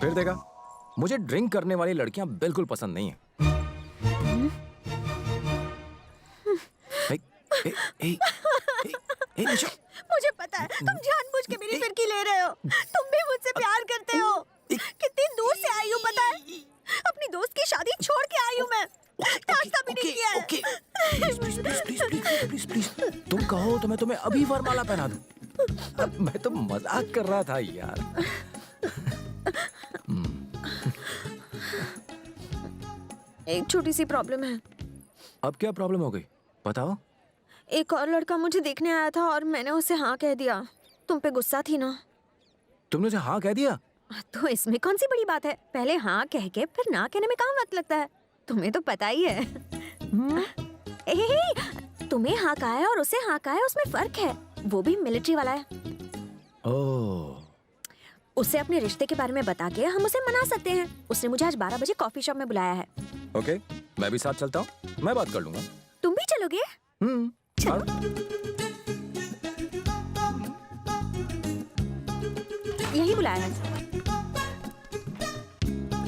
फिर देखा, मुझे ड्रिंक करने वाली लड़कियां बिल्कुल पसंद नहीं है। निशा, मुझे पता है तुम जानबूझ के मेरी फिरकी ले रहे हो। तुम भी मुझसे प्यार करते हो। कितनी दूर से आई हूँ पता है? अपनी दोस्त की शादी छोड़ के आई हूँ मैं। नाश्ता भी नहीं किया है। प्लीज, तुम कहो तो मैं तुम्हें अभी वरमाला पहना दूं। मैं तो मजाक कर रहा था यार। एक छोटी सी प्रॉब्लम है। अब क्या प्रॉब्लम हो गई? बताओ। एक और लड़का मुझे देखने आया था और मैंने उसे हाँ कह दिया। तुम पे गुस्सा थी ना? तुमने उसे हाँ कह दिया? तो इसमें कौन सी बड़ी बात है? पहले हाँ कह के फिर ना कहने में कहाँ वक्त लगता है? तुम्हें तो पता ही है। तुम्हें हाँ कहा है और उसे हाँ कहा है, उसमें फर्क है। वो भी मिलिट्री वाला है। ओह। उसे अपने रिश्ते के बारे में बता के हम उसे मना सकते हैं। उसने मुझे आज 12 बजे कॉफी शॉप में बुलाया है। ओके, मैं भी साथ चलता हूँ। मैं बात कर लूंगा। तुम भी चलोगे? चलो। यही बुलाया है।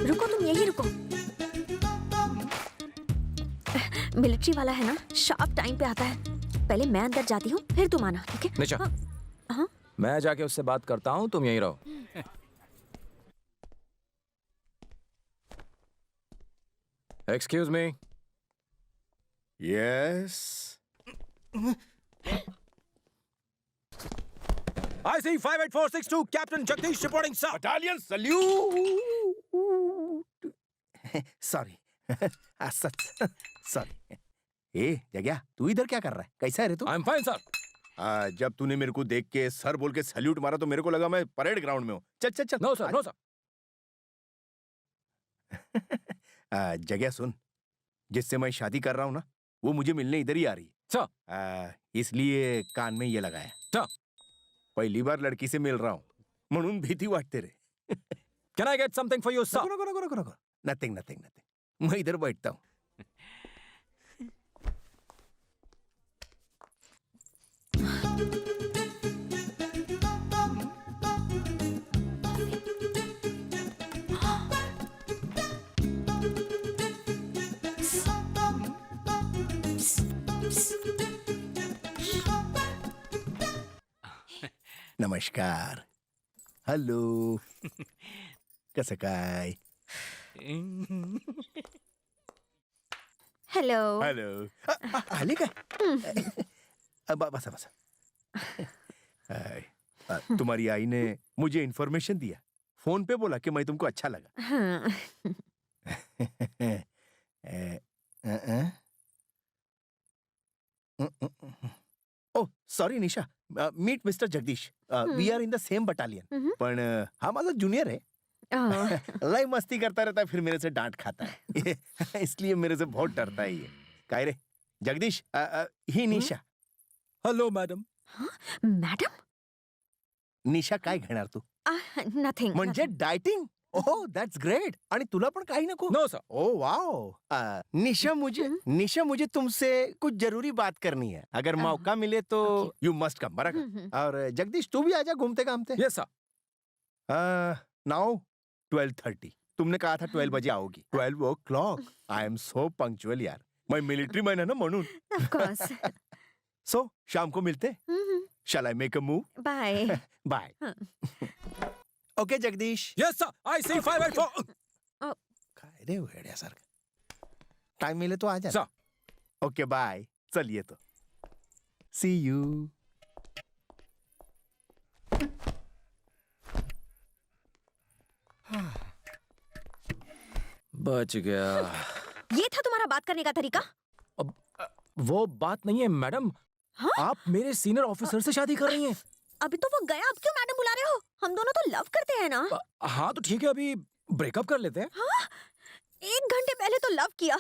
रुको, तुम यही रुको। मिलिट्री वाला है ना, शार्प टाइम पे आता है। पहले मैं अंदर जाती हूँ, फिर तुम आना, ठीक है? निशा, हाँ? मैं जाके उससे बात करता हूँ, तुम यहीं रहो। Excuse me. Yes. I see 58462 Captain Jagdish reporting, sir. Battalion salute. Sorry. Sorry. ए जग्या, तू इधर क्या कर रहा है? कैसा है रे तू? I'm fine, sir. जब तूने मेरे को देख के सर बोल के सैल्यूट मारा तो मेरे को लगा मैं परेड ग्राउंड में हूँ। चल चल चल। No sir, no sir. Jagya सुन, जिससे मैं शादी कर रहा हूँ ना, वो मुझे मिलने इधर ही आ रही है। इसलिए कान में ये लगाया। पहली बार लड़की से मिल रहा हूँ म्हणून भीती वाटते रे। Can I get something for you, sir? नको। नथिंग। मैं इधर बैठता हूँ। नमस्कार. हॅलो. कसं काय? हेलो. हॅलो. आले काय? बसा. तुम्हारी आई ने मुझे इन्फॉर्मेशन दिया, फोन पे बोला कि मैं तुमको अच्छा लगा। हाँ। Oh sorry Nisha, meet mister Jagdish, we are in the same battalion, पण हा माझा जूनियर है। लय मस्ती करता रहता है, फिर मेरे से डांट खाता है। इसलिए मेरे से बहुत डरता है ये। काय रे जगदीश, ही Nisha. Hello madam. Madam? Nisha काय घेणार तू? नथिंग. म्हणजे डाइटिंग? Oh that's great. आणि तुला पण काही नको? No sir. Oh wow. Nisha मुझे तुमसे कुछ जरूरी बात करनी है। अगर मौका मिले तो यू मस्ट कम, बराबर? और जगदीश तू भी आजा घूमते घामते। Yes sir. नाउ 12:30। तुमने कहा था 12 बजे आओगी। 12 o'clock। I am so punctual यार, मैं मिलिट्री मैन है ना म्हणून। Of course. सो शाम को मिलते। Shall I make a move? Bye. Bye. Okay Jagdish. Yes sir, I see 584। काय रे वेड्यासारखं, टाइम मिले तो आ जा। सर। ओके बाय, चलिए तो, सी यू। बच गया। ये था तुम्हारा बात करने का तरीका? वो बात नहीं है मैडम। हाँ? आप मेरे सीनियर ऑफिसर से शादी कर रही हैं। अभी तो वो गया, अब क्यों मैडम बुला रहे हो? हम दोनों तो लव करते हैं ना। हाँ तो ठीक है, अभी ब्रेकअप कर लेते हैं। हाँ? 1 घंटे पहले तो लव किया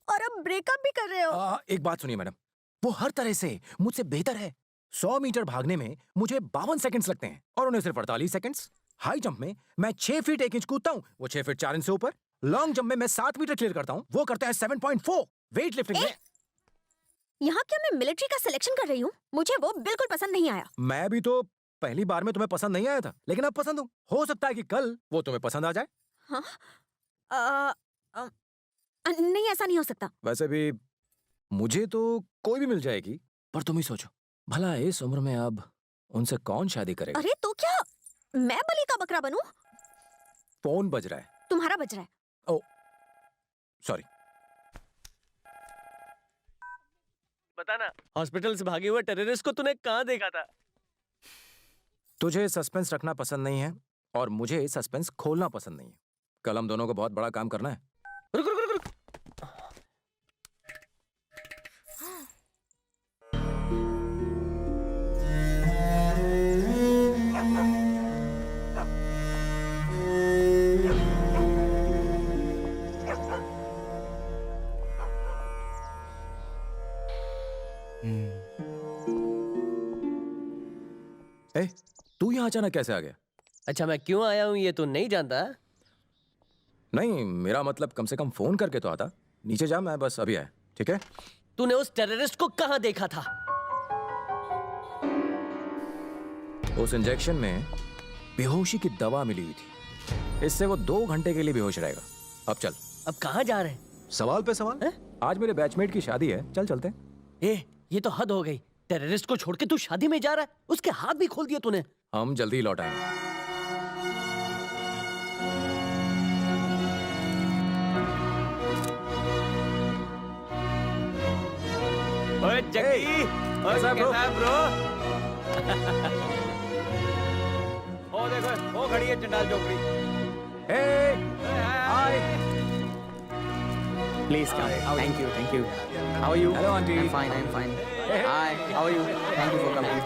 और अब ब्रेकअप भी कर रहे हो। एक बात सुनिए मैडम, वो हर तरह से मुझसे बेहतर है। 100 मीटर भागने में मुझे 52 सेकंड्स लगते हैं और उन्हें सिर्फ 48 सेकंड्स। हाई जंप में मैं 6 फीट 1 इंच कूदता हूँ, वो 6 फीट 4 इंच से ऊपर। लॉन्ग जंप में मैं 7 मीटर क्लियर करता हूँ, वो करता है 7.4। वेट लिफ्टिंग में यहाँ क्या मैं मिलिट्री का सिलेक्शन कर रही हूँ? मुझे वो बिल्कुल पसंद नहीं आया। मैं भी तो पहली बार में तुम्हें पसंद नहीं आया था, लेकिन अब पसंद हूँ। हो सकता है कि कल वो तुम्हें पसंद आ जाए। हाँ? नहीं, ऐसा नहीं हो सकता। वैसे भी मुझे तो कोई भी मिल जाएगी, पर तुम ही सोचो, भला इस उम्र में अब उनसे कौन शादी करेगा? अरे तो क्या मैं बलि का बकरा बनूं? फोन बज रहा है। तुम्हारा बज रहा है। ओ सॉरी। बता ना, हॉस्पिटल से भागे हुए टेररिस्ट को तूने कहाँ देखा था? तुझे सस्पेंस रखना पसंद नहीं है और मुझे सस्पेंस खोलना पसंद नहीं है। कल हम दोनों को बहुत बड़ा काम करना है। रुक रुक रुक रुक। तू यहाँ अचानक कैसे आ गया? अच्छा, मैं क्यों आया हूँ ये तू नहीं जानता? नहीं, मेरा मतलब कम से कम फोन करके तो आता। नीचे जा, मैं बस अभी आया। ठीक है? तूने उस टेररिस्ट को कहाँ देखा था? उस इंजेक्शन में बेहोशी की दवा मिली हुई थी, इससे वो 2 घंटे के लिए बेहोश रहेगा। अब चल। अब कहाँ जा रहे हैं? सवाल पे सवाल। आज मेरे बैचमेट की शादी है, चल चलते हैं। ये तो हद हो गई। टेररिस्ट को छोड़ के तू शादी में जा रहा है, उसके हाथ भी खोल दिए तूने। हम जल्दी ही लौट आएंगे। ओए जग्गी, कैसा ब्रो? ओ देखो, वो खड़ी है चंडाल चौकड़ी। हाय। Please come. Thank you, thank you. How are you? Hello, auntie. I'm fine, I'm fine. Hi, how are you? Thank you for coming.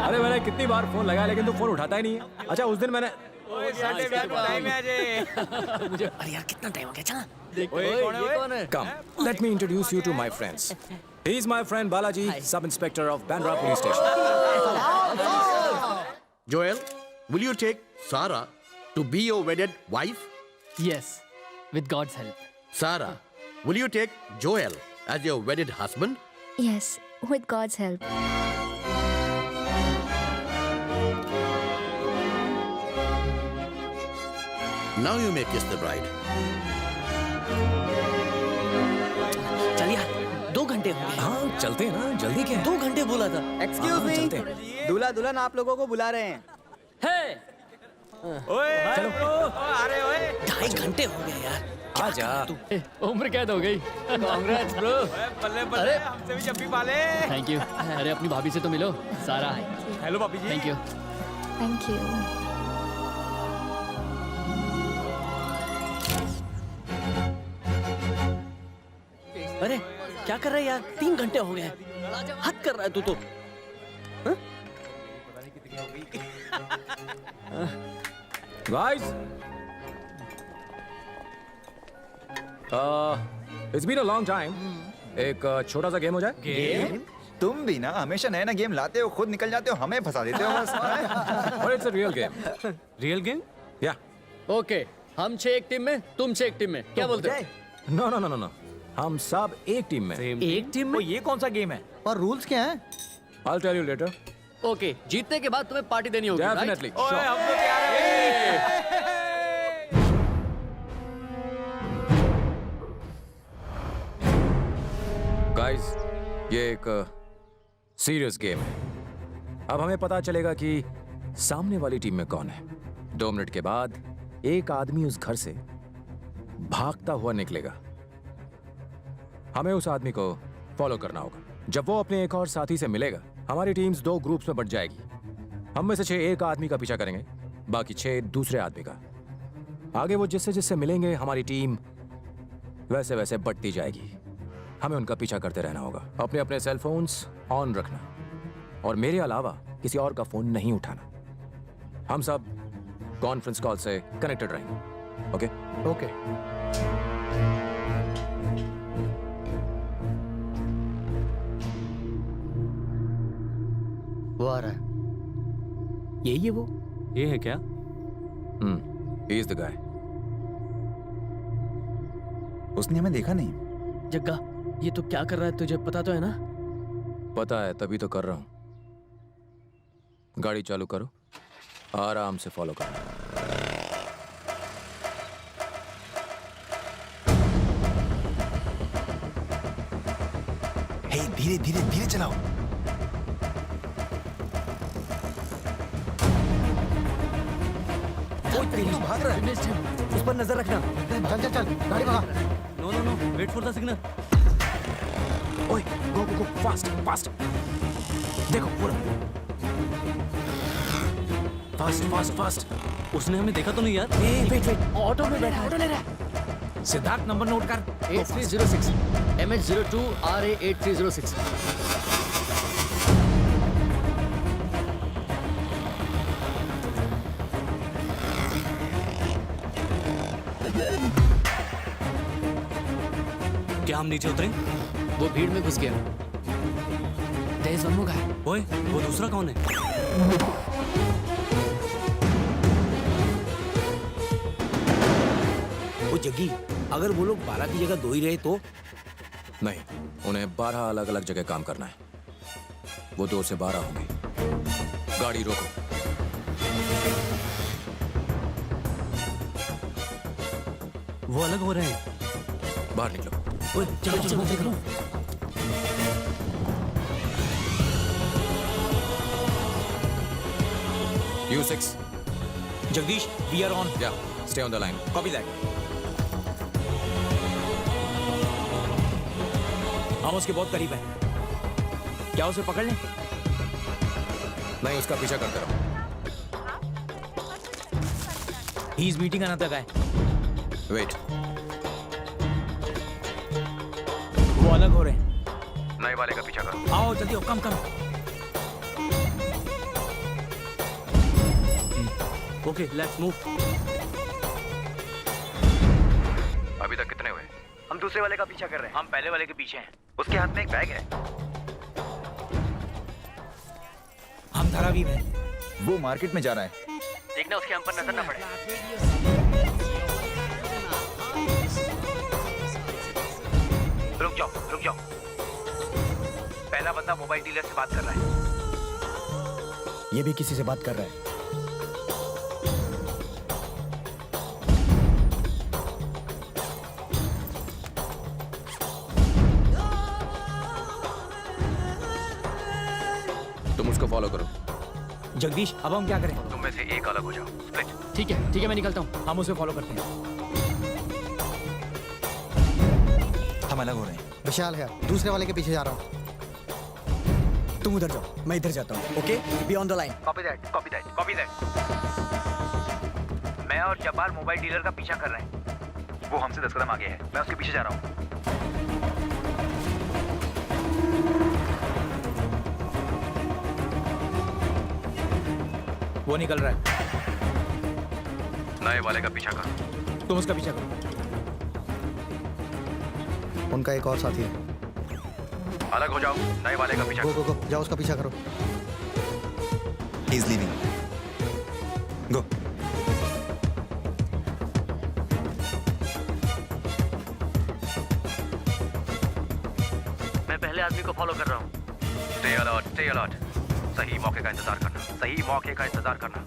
अरे मैंने कितनी बार फोन लगाया लेकिन तू फोन उठाता ही नहीं है। अच्छा उस दिन मैंने अरे यार कितना टाइम हो गया? चल Come, let me introduce you to my friends. He is my friend Balaji, sub-inspector of Bandra Police Station. Joel, will you take Sarah to be your wedded wife? Yes, with God's help. Sarah, will you take Joel as your wedded husband? Yes, with God's help. Now you may kiss the bride. चल यार, 2 घंटे हो गए। हाँ चलते हैं ना, जल्दी क्या है? 2 घंटे बोला था। Excuse me. चलते हैं। दूल्हा दुल्हन आप लोगों को बुला रहे हैं। है ओए, चलो। अरे ओए। 2.5 घंटे हो गए यार। आजा। उम्र कैद हो गई। Congrats bro. बल्ले बल्ले, हमसे भी जब भी पाले। Thank you. अरे अपनी भाभी से तो मिलो, सारा। हेलो भाभी जी। Thank you. Thank you. अरे क्या कर रहा है यार, 3 घंटे हो गए। हद कर रहा है तू तो। Guys, it's been a long time. एक छोटा सा गेम हो जाए। गेम? तुम भी ना हमेशा नया नया गेम लाते हो, खुद निकल जाते हो, हमें फंसा देते हो बस। और it's a real game. Real game? या ओके, हम 6 एक टीम में, तुम 6 एक टीम में, क्या बोलते हो? No no no no no, हम सब एक टीम में। एक टीम में? ये कौन सा गेम है और रूल्स क्या हैं? I'll tell you later. Okay, जीतने के बाद तुम्हें पार्टी देनी होगी। Definitely. right? ओए, हम लोग क्या रहे? गाइस, ये एक सीरियस गेम है। अब हमें पता चलेगा कि सामने वाली टीम में कौन है। 2 मिनट के बाद एक आदमी उस घर से भागता हुआ निकलेगा। हमें उस आदमी को फॉलो करना होगा। जब वो अपने एक और साथी से मिलेगा, हमारी टीम्स 2 ग्रुप्स में बंट जाएगी। हम में से 6 एक आदमी का पीछा करेंगे, बाकी 6 दूसरे आदमी का। आगे वो जिससे जिससे मिलेंगे, हमारी टीम वैसे वैसे बढ़ती जाएगी। हमें उनका पीछा करते रहना होगा। अपने अपने सेल फोन्स ऑन रखना और मेरे अलावा किसी और का फोन नहीं उठाना। हम सब कॉन्फ्रेंस कॉल से कनेक्टेड रहेंगे। ओके? ओके। वो आ रहा है। यही है वो? ये है क्या? He is the guy. उसने हमें देखा नहीं। जग्गा, ये तो क्या कर रहा है, तुझे पता तो है ना? पता है, तभी तो कर रहा हूं। गाड़ी चालू करो, आराम से फॉलो करो। हे, धीरे धीरे धीरे चलाओ। तू भाग रहा है। उस पर नजर रखना। चल चल चल, गाड़ी भगा। No no no, wait for the signal. ओए, गो गो गो, फास्ट फास्ट। देखो पूरा फास्ट फास्ट फास्ट। उसने हमें देखा तो नहीं यार? वेट वेट, ऑटो में बैठा, ऑटो ले रहा है। सिद्धार्थ, नंबर नोट कर। 8306 MH02 RA 8306। क्या हम नीचे उतरे? वो भीड़ में घुस गया। There is one more guy. ओए, वो दूसरा कौन है? वो जग्गी, अगर वो लोग 12 की जगह 2 ही रहे तो? नहीं, उन्हें 12 अलग अलग जगह काम करना है। वो 2 से 12 होंगे। गाड़ी रोको। वो अलग हो रहे हैं। बाहर निकलो। ओए, चलो चलो चलो। U6. Jagdish, we are on. Yeah, stay on the line. Copy that. हम उसके बहुत करीब हैं। क्या उसे पकड़ लें? नहीं, उसका पीछा करते रहो। He is meeting another guy. Wait. वो अलग हो रहे हैं। नए वाले का पीछा करो। आओ जल्दी, come come. Okay, let's move. अभी तक कितने हुए? हम दूसरे वाले का पीछा कर रहे हैं। हम पहले वाले के पीछे हैं। उसके हाथ में एक बैग है। हम धारावी में। वो मार्केट में जा रहा है। देखना उसके हम पर नजर न पड़े। रुक जाओ, रुक जाओ। पहला बंदा मोबाइल डीलर से बात कर रहा है। ये भी किसी से बात कर रहा है। तुम उसको फॉलो करो। जगदीश, अब हम क्या करें? तुम में से एक अलग हो जाओ। स्प्लिट। ठीक है, मैं निकलता हूँ। हम उसे फॉलो करते हैं। हम अलग हो रहे हैं। विशाल है, दूसरे वाले के पीछे जा रहा हूँ। तुम उधर जाओ, मैं इधर जाता हूँ। Okay, be on the line. Copy that, copy that, copy that. मैं और जब्बार मोबाइल डीलर का पीछा कर रहे हैं। वो हमसे 10 कदम आगे है, मैं उसके पीछे जा रहा हूँ। वो निकल रहा है। नए वाले का पीछा करो। तुम उसका पीछा करो। उनका एक और साथी है। अलग हो जाओ, नए वाले का पीछा गो गो गो, जाओ उसका पीछा करो। He's leaving. Go. मैं पहले आदमी को फॉलो कर रहा हूँ। Stay alert, stay alert. सही मौके का इंतजार करना, सही मौके का इंतजार करना।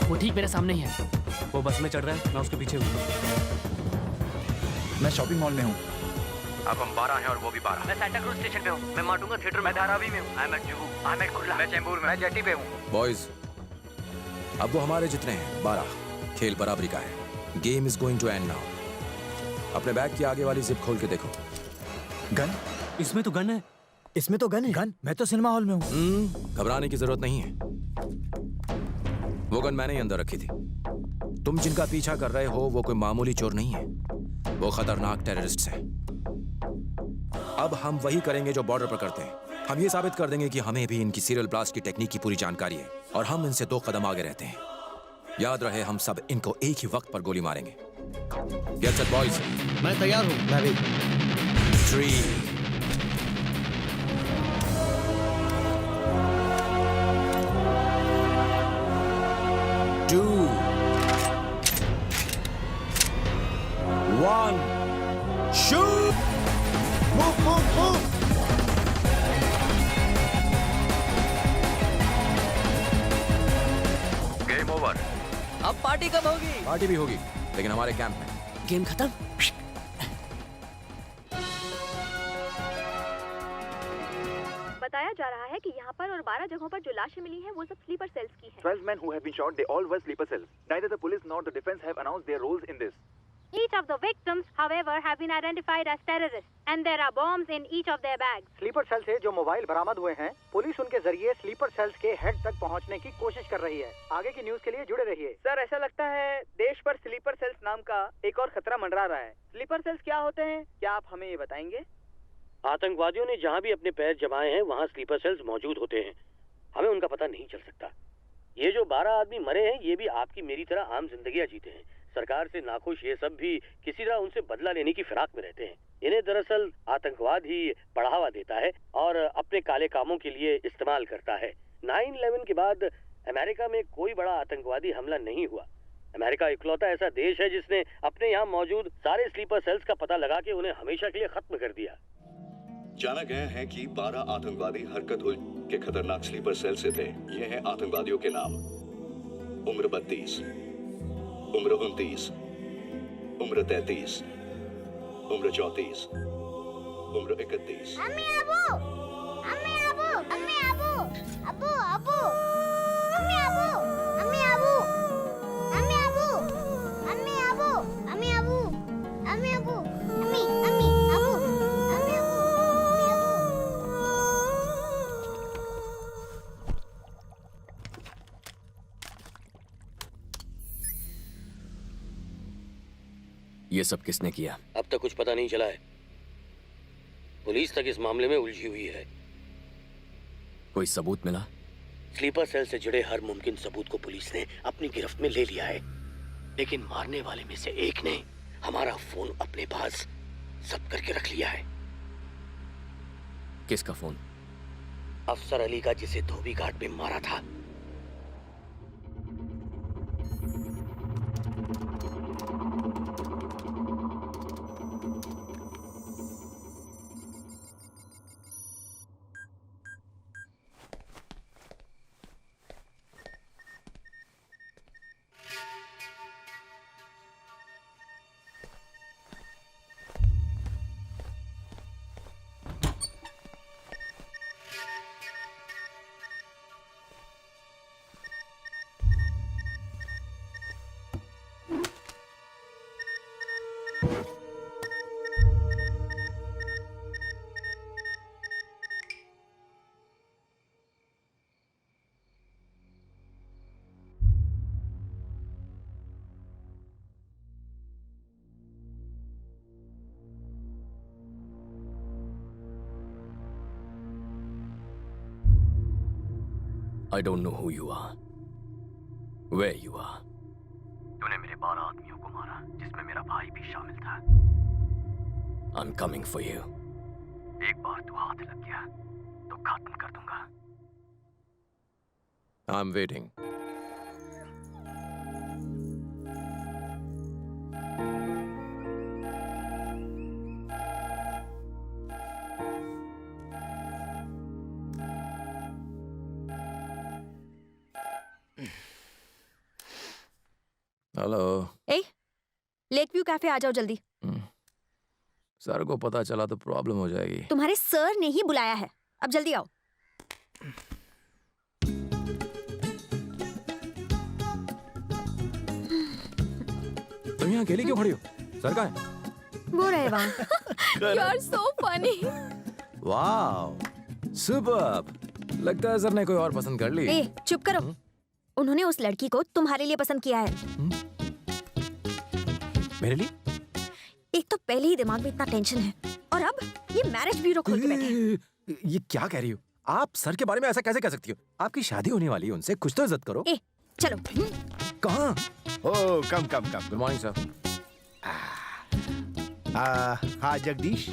वो ठीक मेरे सामने ही है। वो बस में चढ़ रहा है, मैं उसके पीछे हूँ। मैं शॉपिंग मॉल में हूँ। अब हम 12 हैं और वो भी 12। मैं सेंटा क्रूज स्टेशन पे हूँ। मैं माटुंगा थिएटर में धारावी में हूँ। I am at Juhu, I am at Kurla, मैं चेंबूर में, मैं जेटी पे हूँ। बॉयज, अब वो हमारे जितने हैं 12। खेल बराबरी का है। Game is going to end now. अपने बैग की आगे वाली जिप खोल के देखो। गन? इसमें तो गन है। इसमें तो गन है। गन? मैं तो सिनेमा हॉल में हूँ। घबराने की जरूरत नहीं है। वो गन मैंने ही अंदर रखी थी। तुम जिनका पीछा कर रहे हो वो कोई मामूली चोर नहीं है, वो खतरनाक टेररिस्ट हैं। अब हम वही करेंगे जो बॉर्डर पर करते हैं। हम ये साबित कर देंगे कि हमें भी इनकी सीरियल ब्लास्ट की टेक्निक की पूरी जानकारी है और हम इनसे 2 कदम आगे रहते हैं। याद रहे, हम सब इनको एक ही वक्त पर गोली मारेंगे। Get set, boys. मैं तैयार हूँ। मैं भी। 3 2 1 shoot! Move, move, move! Game over. अब पार्टी कब होगी? पार्टी भी होगी, लेकिन हमारे कैंप में। गेम खत्म। बताया जा रहा है कि यहाँ पर और 12 जगहों पर जो लाशें मिली हैं वो सब स्लीपर सेल्स की हैं। 12 men who have been shot, they all were sleeper cells. Neither the police nor the defense have announced their roles in this. Each of the victims, however, have been identified as terrorists, and there are bombs in each of their bags. Sleeper cell से जो mobile बरामद हुए हैं, police उनके जरिए sleeper cells के head तक पहुंचने की कोशिश कर रही है। आगे की न्यूज के लिए जुड़े रहिए। सर, ऐसा लगता है देश पर स्लीपर सेल्स नाम का एक और खतरा मंडरा रहा है। स्लीपर सेल्स क्या होते हैं, क्या आप हमें ये बताएंगे? आतंकवादियों ने जहां भी अपने पैर जमाए हैं वहां स्लीपर सेल्स मौजूद होते हैं। हमें उनका पता नहीं चल सकता। ये जो 12 आदमी मरे हैं, ये भी आपकी मेरी तरह आम जिंदगियां जीते हैं। सरकार से नाखुश ये सब भी किसी तरह उनसे बदला लेने की फिराक में रहते हैं। इन्हें दरअसल आतंकवाद ही बढ़ावा देता है और अपने काले कामों के लिए इस्तेमाल करता है। 9/11 के बाद अमेरिका में कोई बड़ा आतंकवादी हमला नहीं हुआ। अमेरिका इकलौता ऐसा देश है जिसने अपने यहाँ मौजूद सारे स्लीपर सेल्स का पता लगा के उन्हें हमेशा के लिए खत्म कर दिया। जाना गया है कि 12 आतंकवादी हरकत उल के खतरनाक स्लीपर सेल से थे। ये हैं आतंकवादियों के नाम: उम्र 32, उम्र 29, उम्र 33, उम्र 34, उम्र 31। अम्मी अबू, अम्मी अबू, अम्मी अबू, अबू अबू, अम्मी अबू, अम्मी अबू, अम्मी अबू, अम्मी अबू, अम्मी अबू, अम्मी अबू, अम्मी अम्मी अबू, अम्मी अबू, अम्मी अबू। ये सब किसने किया? अब तक कुछ पता नहीं चला है। पुलिस तक इस मामले में उलझी हुई है। कोई सबूत मिला? स्लीपर सेल से जुड़े हर मुमकिन सबूत को पुलिस ने अपनी गिरफ्त में ले लिया है, लेकिन मारने वाले में से एक ने हमारा फोन अपने पास जब्त करके रख लिया है। किसका फोन? अफसर अली का, जिसे धोबी घाट में मारा था। I don't know who you are, where you are. तूने मेरे 12 आदमियों को मारा, जिसमें मेरा भाई भी शामिल था। I'm coming for you. एक बार तू हाथ लग गया तो खत्म कर दूंगा। I'm waiting. हेलो। ए, लेक व्यू कैफे आ जाओ जल्दी। सर को पता चला तो प्रॉब्लम हो जाएगी। तुम्हारे सर ने ही बुलाया है, अब जल्दी आओ। तुम यहाँ अकेली क्यों खड़ी हो? सर कहाँ है? वो रहे वहाँ। You are so funny. वाह, सुपर्ब। लगता है सर ने कोई और पसंद कर ली। ए, चुप करो। उन्होंने उस लड़की को तुम्हारे लिए पसंद किया है। मेरे लिए? एक तो पहले ही दिमाग में इतना टेंशन है और अब ये मैरिज ब्यूरो खोल के बैठे हैं। ये क्या कह रही हो? आप सर के बारे में ऐसा कैसे कह सकती हो? आपकी शादी होने वाली है, उनसे कुछ तो इज्जत करो। ए, चलो। कहाँ? Oh, come come come. Good morning sir. हाँ Jagdish.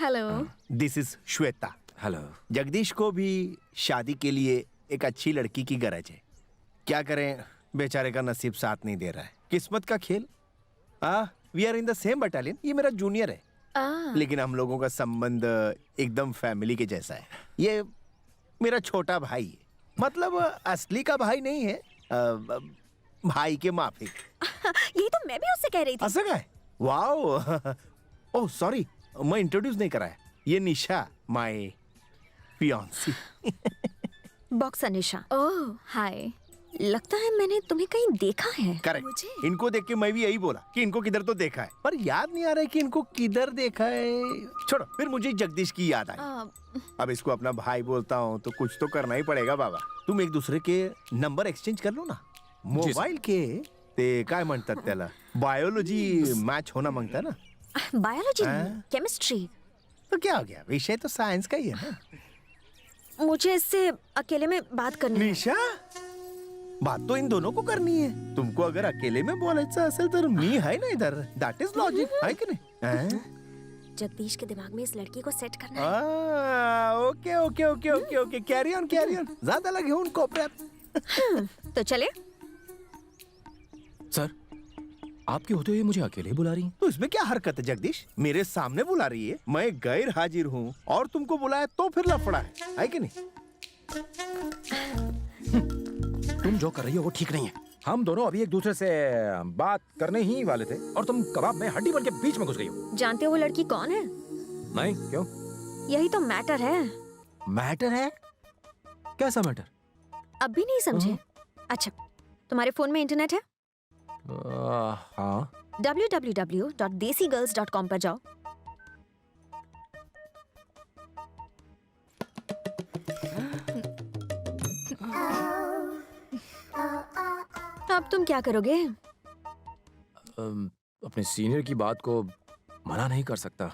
Hello. This is Shweta. Hello. Jagdish को भी शादी के लिए एक अच्छी लड़की की गरज है। क्या करें, बेचारे का नसीब साथ नहीं दे रहा है। किस्मत का खेल। We are in the same battalion. ये मेरा जूनियर है, लेकिन हम लोगों का संबंध एकदम फैमिली के जैसा है। ये मेरा छोटा भाई है, मतलब असली का भाई नहीं है, भाई के माफिक। यही तो मैं भी उससे कह रही थी। ऐसा क्या है? वाओ, ओह सॉरी, मैं इंट्रोड्यूस नहीं कराया। ये निशा, माय फियांसी। बॉक्सर निशा। ओह, हाय। लगता है मैंने तुम्हें कहीं देखा है। करेक्ट। इनको देख के मैं भी यही बोला कि इनको किधर तो देखा है, पर याद नहीं आ रहा है कि इनको किधर देखा है। छोड़ो, फिर मुझे जगदीश की याद आई। अब इसको अपना भाई बोलता हूँ तो कुछ तो करना ही पड़ेगा बाबा। तुम एक दूसरे के नंबर एक्सचेंज कर लो ना, मोबाईल के। ते काय म्हणतात त्याला, बायोलॉजी मैच होना मांगता ना। Biology, chemistry. तो क्या हो गया, विषय तो साइंस का ही है ना। मुझे इससे अकेले में बात करनी है। निशा, बात तो इन दोनों को करनी है। तुमको अगर अकेले में बोलायचं असेल तर मी है ना इधर। दैट इज लॉजिक, है कि नहीं? जगदीश के दिमाग में इस लड़की को सेट करना है। Okay okay okay okay okay, carry on carry on. ज्यादा लगे हो उनको कोपऱ्यात। तो चले। सर, आपके होते हुए मुझे अकेले बुला रही हैं? तो इसमें क्या हरकत है जगदीश? मेरे सामने बुला रही है, मैं गैर हाजिर हूँ और तुमको बुलाया तो फिर लफड़ा है कि नहीं? तुम जो कर रही हो वो ठीक नहीं है। हम दोनों अभी एक दूसरे से बात करने ही वाले थे और तुम कबाब में हड्डी बन के बीच में घुस गई हो। जानते हो वो लड़की कौन है? नहीं, क्यों? यही तो मैटर है। मैटर है? कैसा मैटर? अब भी नहीं समझे? अच्छा, तुम्हारे फोन में इंटरनेट है? हाँ। www.desigirls.com पर जाओ। अब तुम क्या करोगे? अपने सीनियर की बात को मना नहीं कर सकता।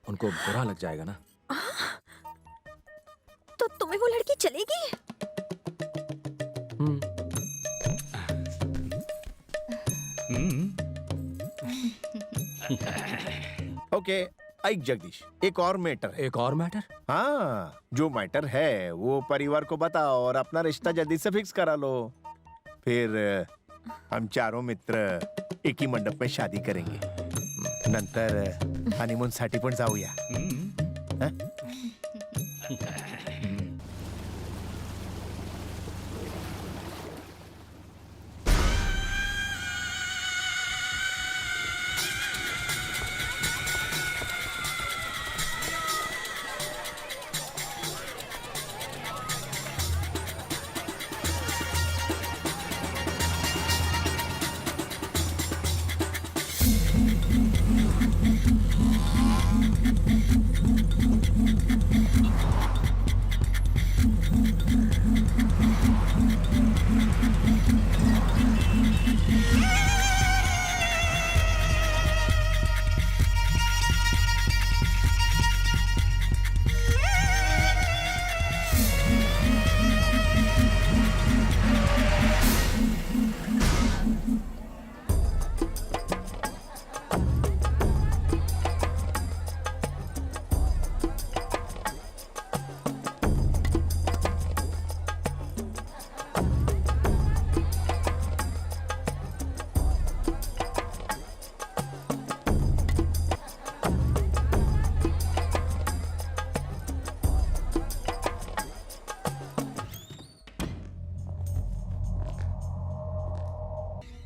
उनको बुरा लग जाएगा ना। तो तुम्हें वो लड़की चलेगी? ओके, एक जगदीश, एक और मैटर। एक और मैटर? हाँ, जो मैटर है वो परिवार को बताओ और अपना रिश्ता जल्दी से फिक्स करा लो। फिर हम चारों मित्र एक ही मंडप में शादी करेंगे। नंतर हनीमून साठी पण जाऊया।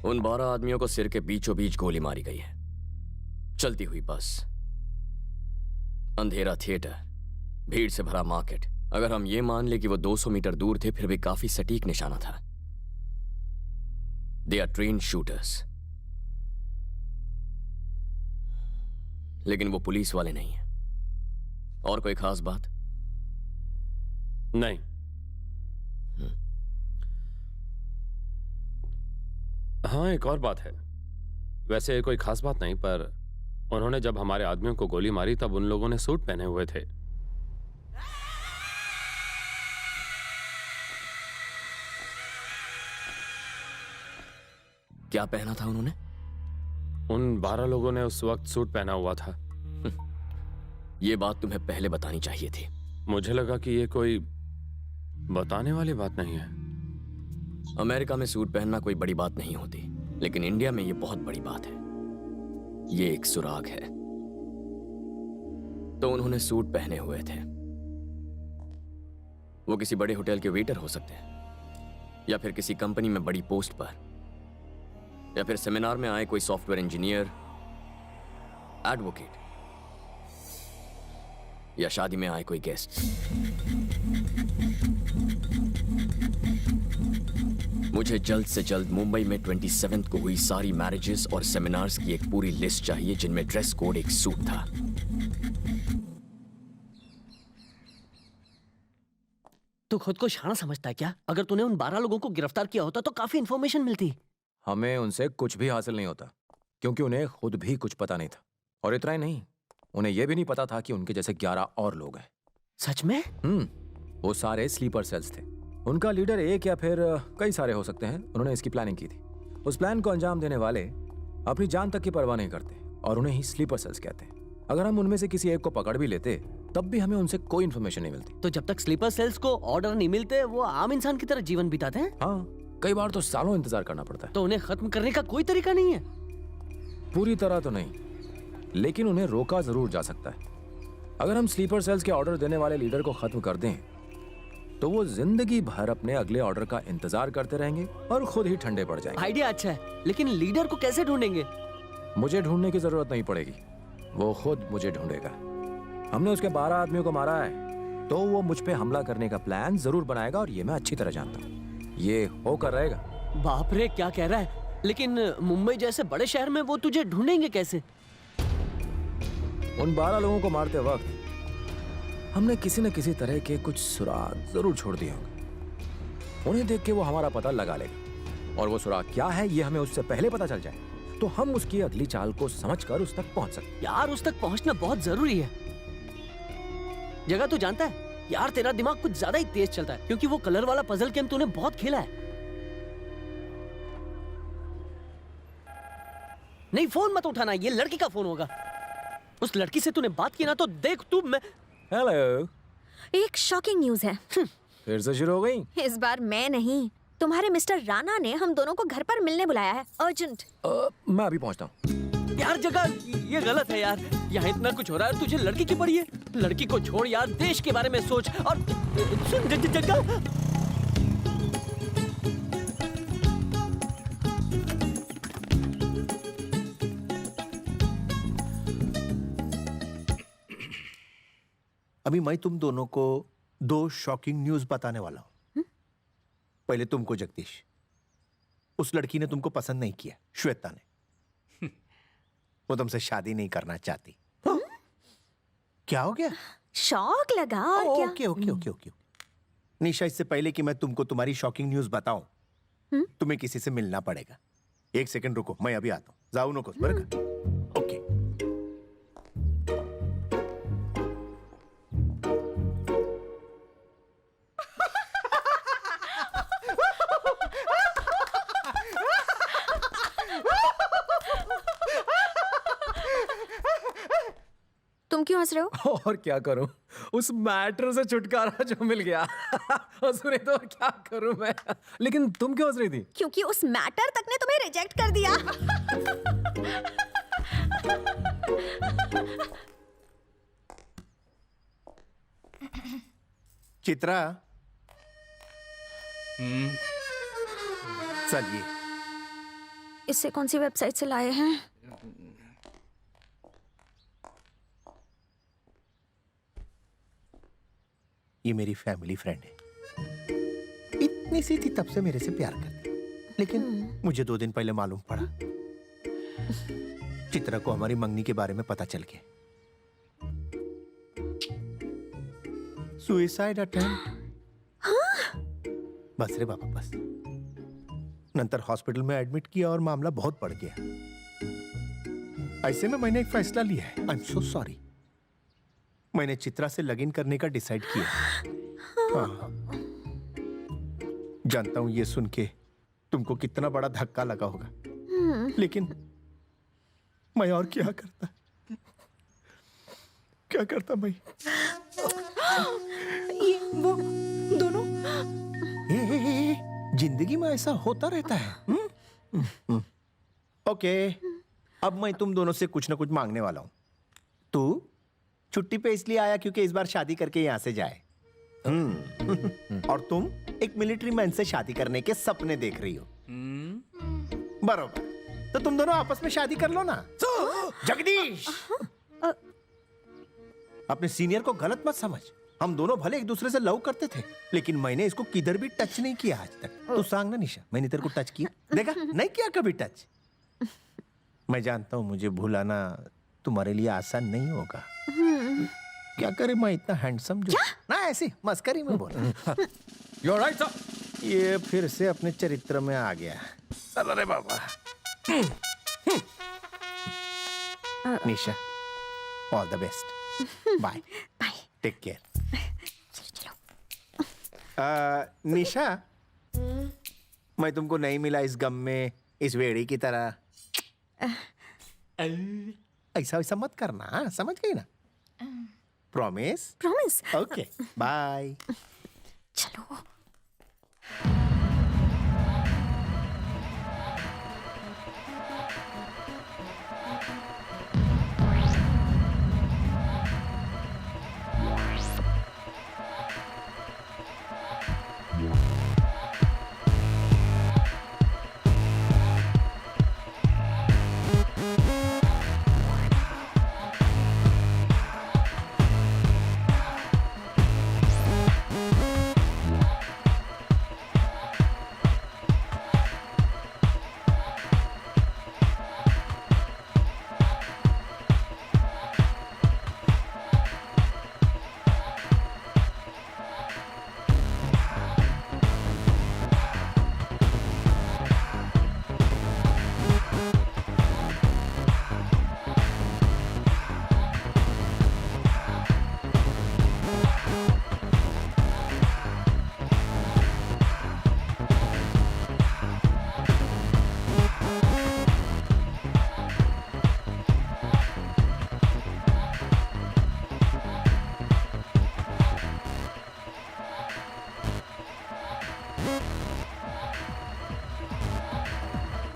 उन 12 आदमियों को सिर के बीचों बीच गोली मारी गई है। चलती हुई बस, अंधेरा थिएटर, भीड़ से भरा मार्केट। अगर हम ये मान ले कि वो 200 मीटर दूर थे, फिर भी काफी सटीक निशाना था। They are trained shooters. लेकिन वो पुलिस वाले नहीं है। और कोई खास बात? नहीं। हाँ, एक और बात है। वैसे कोई खास बात नहीं, पर उन्होंने जब हमारे आदमियों को गोली मारी तब उन लोगों ने सूट पहने हुए थे। क्या पहना था उन्होंने? उन 12 लोगों ने उस वक्त सूट पहना हुआ था। ये बात तुम्हें पहले बतानी चाहिए थी। मुझे लगा कि ये कोई बताने वाली बात नहीं है। अमेरिका में सूट पहनना कोई बड़ी बात नहीं होती, लेकिन इंडिया में ये बहुत बड़ी बात है। ये एक सुराग है। तो उन्होंने सूट पहने हुए थे। वो किसी बड़े होटल के वेटर हो सकते हैं, या फिर किसी कंपनी में बड़ी पोस्ट पर, या फिर सेमिनार में आए कोई सॉफ्टवेयर इंजीनियर, एडवोकेट, या शादी में आए कोई गेस्ट। मुझे जल्द से जल्द मुंबई में 27 को हुई सारी मैरिजेस और सेमिनार्स की एक पूरी लिस्ट चाहिए जिनमें ड्रेस कोड एक सूट था। तू खुद को शाना समझता है क्या? अगर तूने उन 12 लोगों को गिरफ्तार किया होता तो काफी इंफॉर्मेशन मिलती। हमें उनसे कुछ भी हासिल नहीं होता, क्योंकि उन्हें खुद भी कुछ पता नहीं था। और इतना ही नहीं, उन्हें यह भी नहीं पता था कि उनके जैसे 11 और लोग हैं। सच में? वो सारे स्लीपर सेल्स थे। उनका लीडर एक या फिर कई सारे हो सकते हैं। उन्होंने इसकी प्लानिंग की थी। उस प्लान को अंजाम देने वाले अपनी जान तक की परवाह नहीं करते, और उन्हें ही स्लीपर सेल्स कहते हैं। अगर हम उनमें से किसी एक को पकड़ भी लेते तब भी हमें उनसे कोई इन्फॉर्मेशन नहीं मिलती। तो जब तक स्लीपर सेल्स को ऑर्डर नहीं मिलते वो आम इंसान की तरह जीवन बिताते हैं। हाँ, कई बार तो सालों इंतजार करना पड़ता है। तो उन्हें खत्म करने का कोई तरीका नहीं है? पूरी तरह तो नहीं, लेकिन उन्हें रोका जरूर जा सकता है। अगर हम स्लीपर सेल्स के ऑर्डर देने वाले लीडर को खत्म कर दें तो वो जिंदगी भर अपने अगले ऑर्डर का इंतजार करते रहेंगे और खुद ही ठंडे पड़ जाएंगे। आइडिया अच्छा है, लेकिन लीडर को कैसे ढूंढेंगे? मुझे ढूंढने की जरूरत नहीं पड़ेगी, वो खुद मुझे ढूंढेगा। हमने उसके 12 आदमियों को मारा है, तो वो मुझ पे हमला करने का प्लान जरूर बनाएगा, और ये मैं अच्छी तरह जानता हूँ। ये होकर रहेगा। बाप रे, क्या कह रहा है? लेकिन मुंबई जैसे बड़े शहर में वो तुझे ढूंढेंगे कैसे? उन 12 लोगों को मारते वक्त हमने किसी न किसी तरह के कुछ सुराग जरूर छोड़ दिए होंगे। उन्हें देख के वो हमारा पता लगा लेगा, और वो सुराग क्या है ये हमें उससे पहले पता चल जाए तो हम उसकी अगली चाल को समझकर उस तक पहुंच सकते। यार, उस तक पहुंचना बहुत जरूरी है। जगह तू जानता है यार, तेरा दिमाग कुछ ज्यादा ही तेज चलता है, क्योंकि वो कलर वाला पजल गेम तूने बहुत खेला है। नहीं, फोन मत उठाना, ये लड़की का फोन होगा। उस लड़की से तूने बात की ना, तो देख तू। मैं हेलो। एक शॉकिंग न्यूज है। फिर से शुरू हो गई? इस बार मैं नहीं, तुम्हारे मिस्टर राणा ने हम दोनों को घर पर मिलने बुलाया है, अर्जेंट। मैं अभी पहुंचता हूँ। यार जगह, ये गलत है यार। यहाँ इतना कुछ हो रहा है, तुझे लड़की की पड़ी है। लड़की को छोड़ यार, देश के बारे में सोच। और सुन जगह, अभी मैं तुम दोनों को 2 शॉकिंग न्यूज बताने वाला हूं। पहले तुमको जगदीश, उस लड़की ने तुमको पसंद नहीं किया, श्वेता ने। वो तुमसे शादी नहीं करना चाहती। क्या हो गया? शॉक लगा और क्या? Okay okay okay okay. Nisha, इससे पहले कि मैं तुमको तुम्हारी शॉकिंग न्यूज बताऊं, तुम्हें किसी से मिलना पड़ेगा। 1 सेकंड रुको, मैं अभी आता हूं। जाओ नको, बरं? ओके। तुम क्यों हंस रहे हो? और क्या करूं, उस मैटर से छुटकारा जो मिल गया। हंस रही तो क्या करूं मैं। लेकिन तुम क्यों हंस रही थी? क्योंकि उस मैटर तक ने तुम्हें रिजेक्ट कर दिया। चित्रा, चलिए इससे कौन सी वेबसाइट से लाए हैं? ये मेरी फैमिली फ्रेंड है। इतनी सी थी तब से मेरे से प्यार करती, लेकिन मुझे 2 दिन पहले मालूम पड़ा, चित्रा को हमारी मंगनी के बारे में पता चल गया। Suicide attempt. बस रे बाबा बस। नंतर हॉस्पिटल में एडमिट किया और मामला बहुत बढ़ गया। ऐसे में मैंने एक फैसला लिया है। I am so sorry. मैंने चित्रा से लगइन करने का डिसाइड किया। हाँ। जानता हूं ये सुन के तुमको कितना बड़ा धक्का लगा होगा, लेकिन मैं और क्या करता मैं। ये वो दोनों जिंदगी में ऐसा होता रहता है। ओके, अब मैं तुम दोनों से कुछ ना कुछ मांगने वाला हूं। तू छुट्टी पे इसलिए आया क्योंकि इस बार शादी करके यहां से जाए। और तुम एक मिलिट्री मैन से शादी करने के सपने देख रही हो। बरोबर, तो तुम दोनों आपस में शादी कर लो ना। जगदीश, अपने सीनियर को गलत मत समझ। हम दोनों भले एक दूसरे से लव करते थे, लेकिन मैंने इसको किधर भी टच नहीं किया आज तक। तू सांग ना निशा, मैंने तेरे को टच किया? देखा नहीं किया कभी टच। मैं जानता हूं मुझे भुलाना तुम्हारे लिए आसान नहीं होगा। क्या करे, मैं इतना हैंडसम जो ना, ऐसी मस्करी में बोला। You're right, sir. ये फिर से अपने चरित्र में आ गया। चलो रे बाबा। Nisha, all the best. Bye bye, take care. Nisha, मैं तुमको नहीं मिला इस गम में, इस वेड़ी की तरह। ऐसा वैसा मत करना, समझ गई ना? प्रॉमिस? प्रॉमिस। Okay, bye. चलो।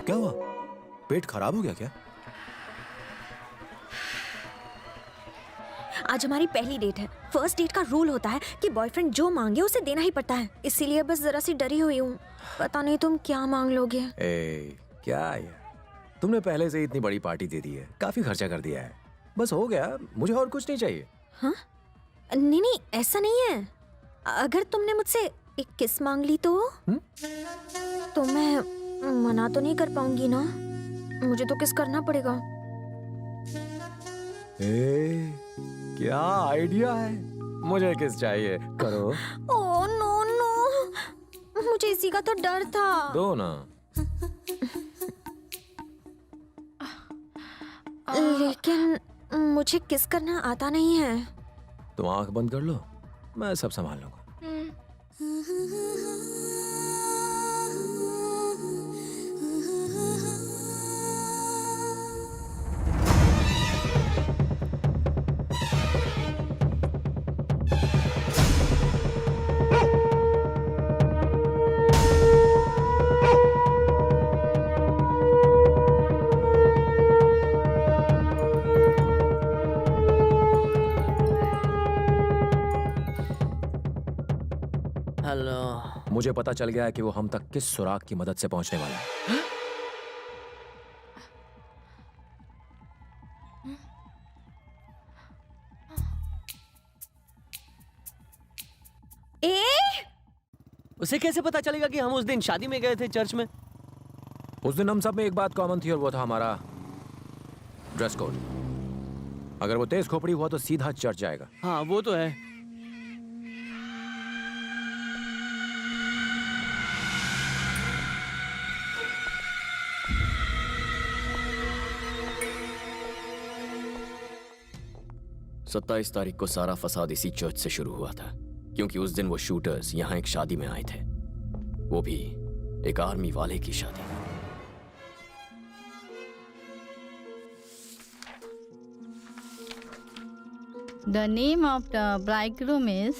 क्या हुआ? पेट खराब हो गया क्या? आज हमारी पहली डेट है। फर्स्ट डेट का रूल होता है कि बॉयफ्रेंड जो मांगे उसे देना ही पड़ता है। इसीलिए बस जरा सी डरी हुई हूँ। पता नहीं तुम क्या मांग लोगे। क्या यार, तुमने पहले से इतनी बड़ी पार्टी दे दी है, काफी खर्चा कर दिया है, बस हो गया, मुझे और कुछ नहीं चाहिए। हाँ? नहीं नहीं, ऐसा नहीं है। अगर तुमने मुझसे एक किस मांग ली तो मैं मना तो नहीं कर पाऊंगी ना। मुझे तो किस करना पड़ेगा। क्या आइडिया है, मुझे किस चाहिए, करो। ओह नो नो, मुझे इसी का तो डर था। दो ना। लेकिन मुझे किस करना आता नहीं है। तुम आंख बंद कर लो, मैं सब संभाल लूंगा। हेलो। मुझे पता चल गया है कि वो हम तक किस सुराग की मदद से पहुंचने वाला है। उसे कैसे पता चलेगा कि हम उस दिन शादी में गए थे चर्च में? उस दिन हम सब में एक बात कॉमन थी और वो था हमारा ड्रेस कोड। अगर वो तेज खोपड़ी हुआ तो सीधा चर्च जाएगा। हाँ वो तो है। सत्ताईस तारीख को सारा फसाद इसी चर्च से शुरू हुआ था, क्योंकि उस दिन वो शूटर्स यहाँ एक शादी में आए थे, वो भी एक आर्मी वाले की शादी। The name of the bridegroom is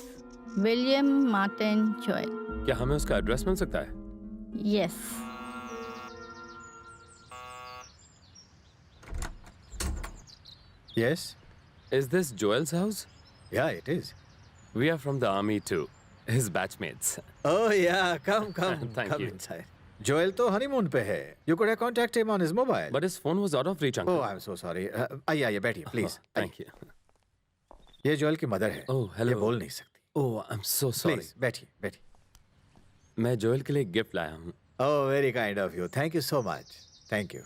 William Martin Joel. क्या हमें उसका एड्रेस मिल सकता है? Yes. Yes. Is this Joel's house? Yeah, it is. We are from the army too. His batchmates. Oh yeah, come. Thank come you. inside. Joel तो honeymoon पे है. You could have contacted him on his mobile. But his phone was out of reach, uncle. Oh, I'm so sorry. आइए बैठिए, please. Thank you. ये Joel की mother है. Oh, hello. ये बोल नहीं सकती. Oh, I'm so sorry. Please, बैठिए. मैं जोएल के लिए गिफ्ट लाया हूँ. Oh, very kind of you. Thank you so much. Thank you.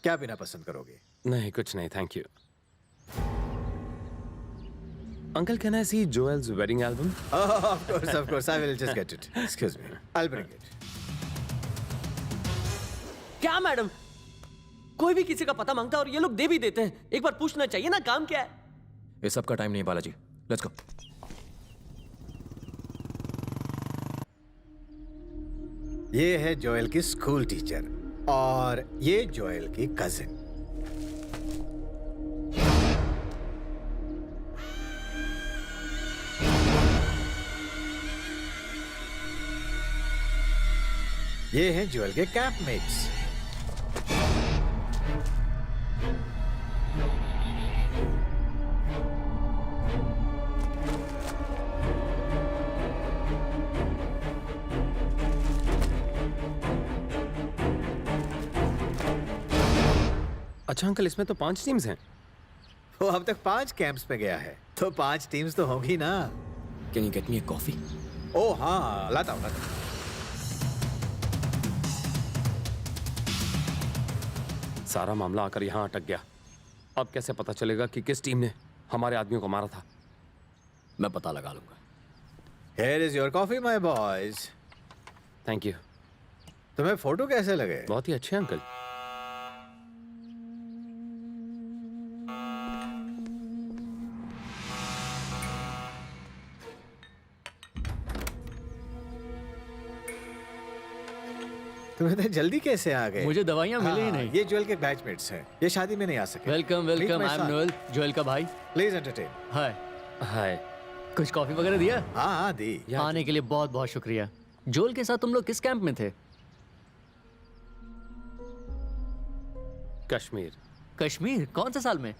क्या पीना पसंद करोगे? नहीं, कुछ नहीं, thank you. Uncle, can I see Joel's wedding album? Oh, of course. I will just get it. Excuse me. I'll bring it. क्या madam? कोई भी किसी का पता मांगता है और ये लोग दे भी देते हैं. एक बार पूछना चाहिए ना काम क्या है? ये सब का टाइम नहीं बालाजी. Let's go. ये है जोएल की स्कूल टीचर और ये जोएल की कजिन. ये हैं जोएल के कैंपमेट्स. अच्छा अंकल, इसमें तो 5 टीम्स हैं. वो अब तक 5 कैंप्स पे गया है, तो 5 टीम्स तो होंगी ना. Can you get me a coffee? ओ हाँ, लाता हूँ. सारा मामला आकर यहाँ अटक गया. अब कैसे पता चलेगा कि किस टीम ने हमारे आदमियों को मारा था? मैं पता लगा लूंगा. Here is your coffee, my boys. Thank you. तुम्हें फोटो कैसे लगे? बहुत ही अच्छे अंकल. तुम्हें तो जल्दी कैसे आ गए? मुझे दवाइयाँ मिली ही नहीं. ये जोएल के बैचमेट्स हैं. ये शादी में नहीं आ सके. Welcome. I am Noel, Joel का भाई. Please entertain. हाय. कुछ कॉफी वगैरह दिया? हाँ दी. आने के लिए बहुत बहुत शुक्रिया. जोएल के साथ तुम लोग किस कैंप में थे? कश्मीर? कौन से साल में?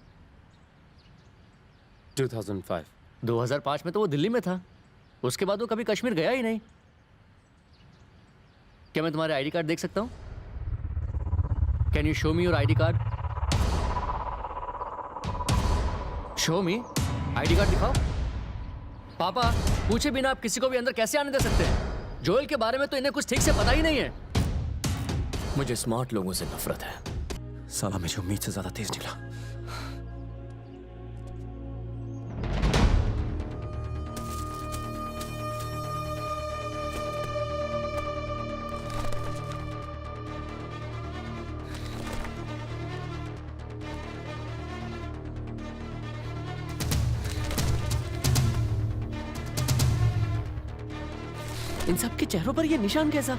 2005. 2005 में तो वो दिल्ली में था. उसके बाद वो कभी कश्मीर गया ही नहीं. क्या मैं तुम्हारे आईडी कार्ड देख सकता हूँ? Can you show me your ID card? Show me ID card दिखाओ. पापा, पूछे बिना आप किसी को भी अंदर कैसे आने दे सकते हैं? जोएल के बारे में तो इन्हें कुछ ठीक से पता ही नहीं है. मुझे स्मार्ट लोगों से नफरत है. साला मुझे उम्मीद से ज्यादा तेज निकला. इन सब के चेहरों पर ये निशान कैसा?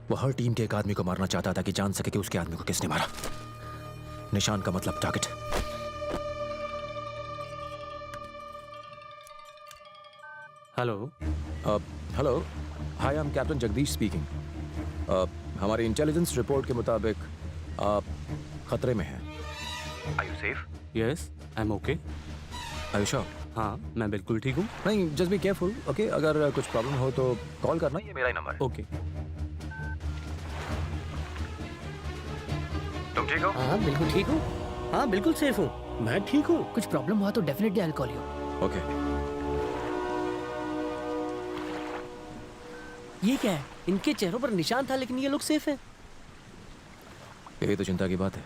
वो हर टीम के एक आदमी को मारना चाहता था कि जान सके कि उसके आदमी को किसने मारा. निशान का मतलब target. Hello. Hello. Hi, I am captain Jagdish speaking. हमारी इंटेलिजेंस रिपोर्ट के मुताबिक आप खतरे में हैं. Are you safe? Yes, I am okay. Are you sure? हाँ, मैं बिल्कुल ठीक हूँ. नहीं, जस्ट बी केयरफुल. ओके, अगर कुछ प्रॉब्लम हो तो कॉल करना. ये मेरा ही नंबर है. ओके. तुम ठीक हो? हाँ बिल्कुल ठीक हूँ. हाँ बिल्कुल सेफ हूँ. मैं ठीक हूँ. कुछ प्रॉब्लम हुआ तो definitely I will call you. Okay. ये क्या है? इनके चेहरों पर निशान था लेकिन ये लोग सेफ हैं। यही तो चिंता की बात है।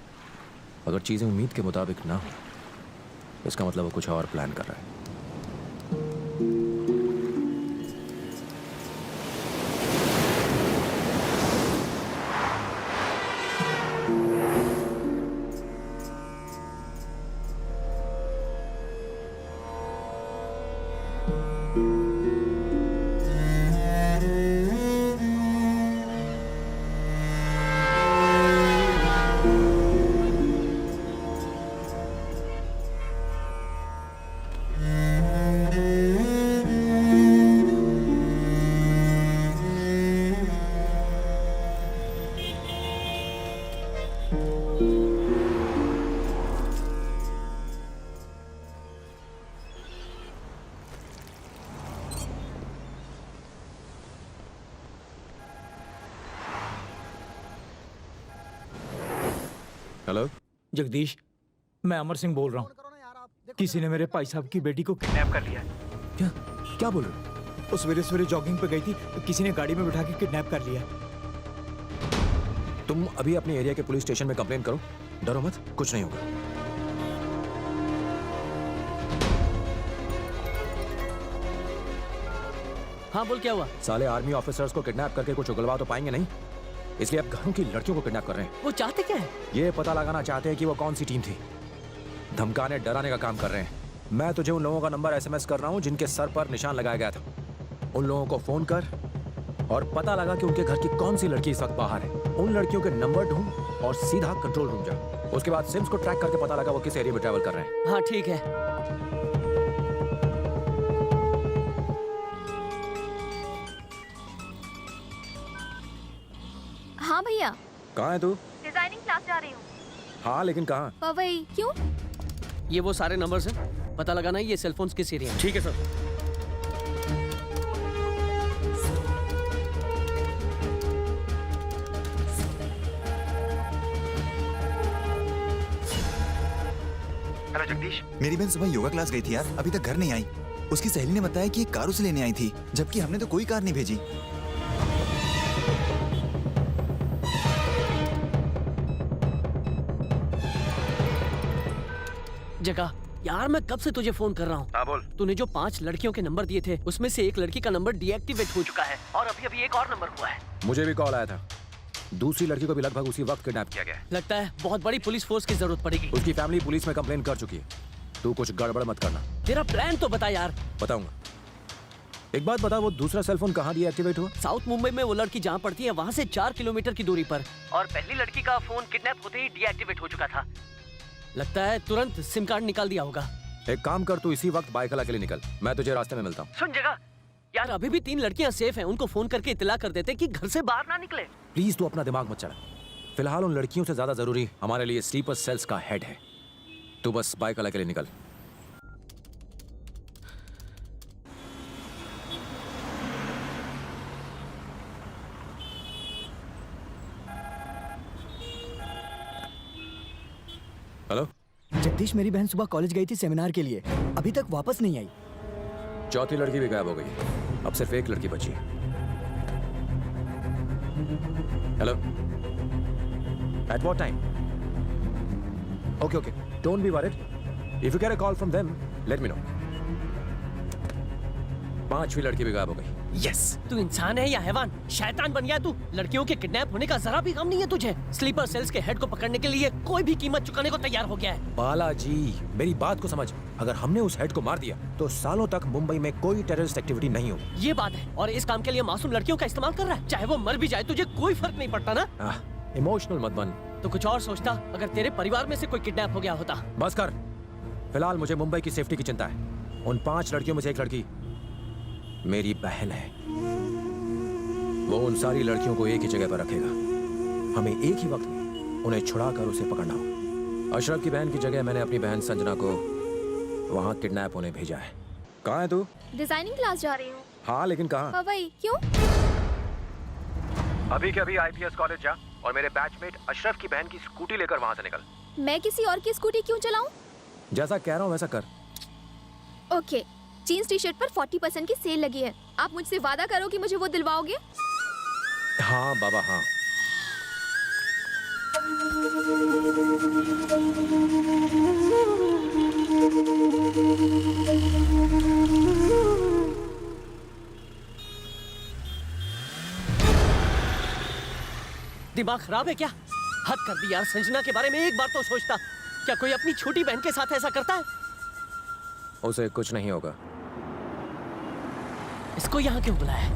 अगर चीजें उम्मीद के मुताबिक ना हो, इसका मतलब वो कुछ और प्लान कर रहा है। हेलो जगदीश, मैं अमर सिंह बोल रहा हूँ। किसी ने मेरे भाई साहब की बेटी को किडनैप कर लिया। क्या बोल रहे हो? वो सवेरे सवेरे जॉगिंग पे गई थी तो किसी ने गाड़ी में बिठा के किडनैप कर लिया। तुम अभी अपने एरिया के पुलिस स्टेशन में कंप्लेन करो। डरो मत, कुछ नहीं होगा। हाँ बोल, क्या हुआ? साले आर्मी ऑफिसर्स को किडनैप करके कुछ उगलवा तो पाएंगे नहीं, इसलिए अब घरों की लड़कियों को किडनैप कर रहे हैं। वो चाहते क्या है? ये पता लगाना चाहते हैं कि वो कौन सी टीम थी। धमकाने डराने का काम कर रहे हैं। मैं तुझे उन लोगों का नंबर SMS कर रहा हूँ जिनके सर पर निशान लगाया गया था। उन लोगों को फोन कर और पता लगा कि उनके घर की कौन सी लड़की इस वक्त बाहर है। उन लड़कियों के नंबर ढूंढ और सीधा कंट्रोल रूम जा। उसके बाद सिम्स को ट्रैक करके पता लगा वो किस एरिया में ट्रैवल कर रहे हैं। हाँ ठीक है। हाँ भैया। कहाँ है तू? डिजाइनिंग क्लास जा रही हूँ। हाँ लेकिन कहाँ? पवई। क्यों? ये वो सारे नंबर्स हैं, पता लगाना है ये सेलफोन्स किस एरिया में। ठीक है सर। हेलो जगदीश। मेरी बहन सुबह योगा क्लास गई थी यार, अभी तक घर नहीं आई। उसकी सहेली ने बताया कि एक कार उसे लेने आई थी, जबकि हमने तो कोई कार नहीं भेजी। जगह यार, मैं कब से तुझे फोन कर रहा हूँ। हाँ बोल। तूने जो 5 लड़कियों के नंबर दिए थे उसमें से एक लड़की का नंबर डीएक्टिवेट हो चुका है और अभी अभी एक और नंबर हुआ है। मुझे भी कॉल आया था। दूसरी लड़की को भी लगभग उसी वक्त किडनैप किया गया। लगता है बहुत बड़ी पुलिस फोर्स की जरूरत पड़ेगी। उसकी फैमिली पुलिस में कंप्लेन कर चुकी है। तू कुछ गड़बड़ मत करना। तेरा प्लान तो बता यार। बताऊंगा। एक बात बता, वो दूसरा सेलफोन कहाँ डीएक्टिवेट हुआ? साउथ मुंबई में वो लड़की जहाँ पड़ती है वहाँ से 4 किलोमीटर की दूरी पर। और पहली लड़की का फोन किडनैप होते ही डीएक्टिवेट हो चुका था। लगता है तुरंत सिम कार्ड निकाल दिया होगा। एक काम कर, तू इसी वक्त बाइकला के लिए निकल। मैं तुझे रास्ते में मिलता हूँ। सुन जगह, यार अभी भी 3 लड़कियाँ सेफ हैं। उनको फोन करके इत्तला कर देते कि घर से बाहर ना निकले। प्लीज तू अपना दिमाग मत चला। फिलहाल उन लड़कियों से ज्यादा जरूरी हमारे लिए स्लीपर सेल्स का हेड है। तू बस बाइकला के लिए निकल। हेलो जगदीश, मेरी बहन सुबह कॉलेज गई थी सेमिनार के लिए, अभी तक वापस नहीं आई। चौथी लड़की भी गायब हो गई। अब सिर्फ एक लड़की बची है। Hello, at what time? Okay, don't be worried. If you get a call from them, let me know. 5वीं लड़की भी गायब हो गई। यस। तू इंसान है या हैवान? शैतान बन गया तू। लड़कियों के किडनैप होने का जरा भी गम नहीं है तुझे। स्लीपर सेल्स के हेड को पकड़ने के लिए कोई भी कीमत चुकाने को तैयार हो गया है। बालाजी, मेरी बात को समझ। अगर हमने उस हेड को मार दिया तो सालों तक मुंबई में कोई टेररिस्ट एक्टिविटी नहीं होगी। ये बात है, और इस काम के लिए मासूम लड़कियों का इस्तेमाल कर रहा है। चाहे वो मर भी जाए तुझे कोई फर्क नहीं पड़ता ना। इमोशनल मत बन। तो कुछ और सोचता अगर तेरे परिवार में से कोई किडनैप हो गया होता। बस कर। फिलहाल मुझे मुंबई की सेफ्टी की चिंता है। उन 5 लड़कियों में से एक लड़की मेरी बहन है। वो उन सारी लड़कियों को एक ही जगह पर रखेगा। हमें एक ही वक्त में उन्हें छुड़ाकर उसे पकड़ना हो। अशरफ की बहन की जगह मैंने अपनी बहन संजना को वहां किडनैप होने भेजा है। कहाँ है तू? डिजाइनिंग क्लास जा रही हूँ। हाँ लेकिन कहाँ? पवई। क्यों? अभी के अभी IPS कॉलेज जा और मेरे बैचमेट अशरफ की बहन की स्कूटी लेकर वहाँ से निकल। मैं किसी और की स्कूटी क्यों चलाऊं? जैसा कह रहा हूँ वैसा कर। ओके, जीन्स टी शर्ट पर 40% की सेल लगी है। आप मुझसे वादा करो कि मुझे वो दिलवाओगे? हाँ बाबा हाँ। दिमाग खराब है क्या? हद कर दी यार, संजना के बारे में एक बार तो सोचता। क्या कोई अपनी छोटी बहन के साथ ऐसा करता है? उसे कुछ नहीं होगा। इसको यहाँ क्यों बुलाया है?